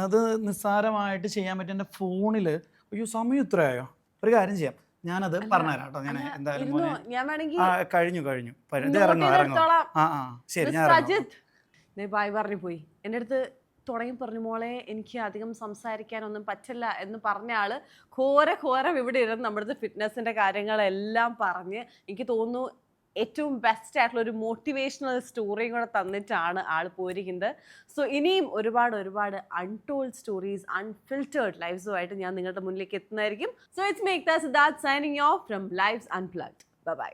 അത് നിസ്സാരമായിട്ട് ചെയ്യാൻ പറ്റും. എൻ്റെ ഫോണിൽ അയ്യോ സമയം ഇത്രയായോ, ഒരു കാര്യം ചെയ്യാം, ഞാനത് പറഞ്ഞുതരാം കേട്ടോ. ഞാൻ എന്തായാലും ഇരുന്നോ, മോനെ ഞാൻ വേണമെങ്കിൽ കഴിഞ്ഞു note ചെയ്തെടുത്തോളാം. ശരി Miss ഞാൻ Rajit, ദേ ബായ് പറഞ്ഞു പോയി. എൻ്റെ അടുത്ത് തുടങ്ങി പറഞ്ഞു, മോളെ എനിക്ക് അധികം സംസാരിക്കാനൊന്നും പറ്റില്ല എന്ന് പറഞ്ഞ ആള് ഘോരം ഇവിടെ ഇരുന്ന് നമ്മുടെ അടുത്ത് ഫിറ്റ്നസിന്റെ കാര്യങ്ങളെല്ലാം പറഞ്ഞ് എനിക്ക് തോന്നുന്നു ഏറ്റവും ബെസ്റ്റ് ആയിട്ടുള്ള ഒരു മോട്ടിവേഷണൽ സ്റ്റോറിയും കൂടെ തന്നിട്ടാണ് ആൾ പോയിരിക്കുന്നത്. സോ ഇനിയും ഒരുപാട് അൺടോൾഡ് സ്റ്റോറീസ്, അൺഫിൽറ്റേർഡ് ലൈഫ്സുമായിട്ട് ഞാൻ നിങ്ങളുടെ മുന്നിലേക്ക് എത്തുന്നതായിരിക്കും. So it's make the Siddharth signing off from lives unplugged. By.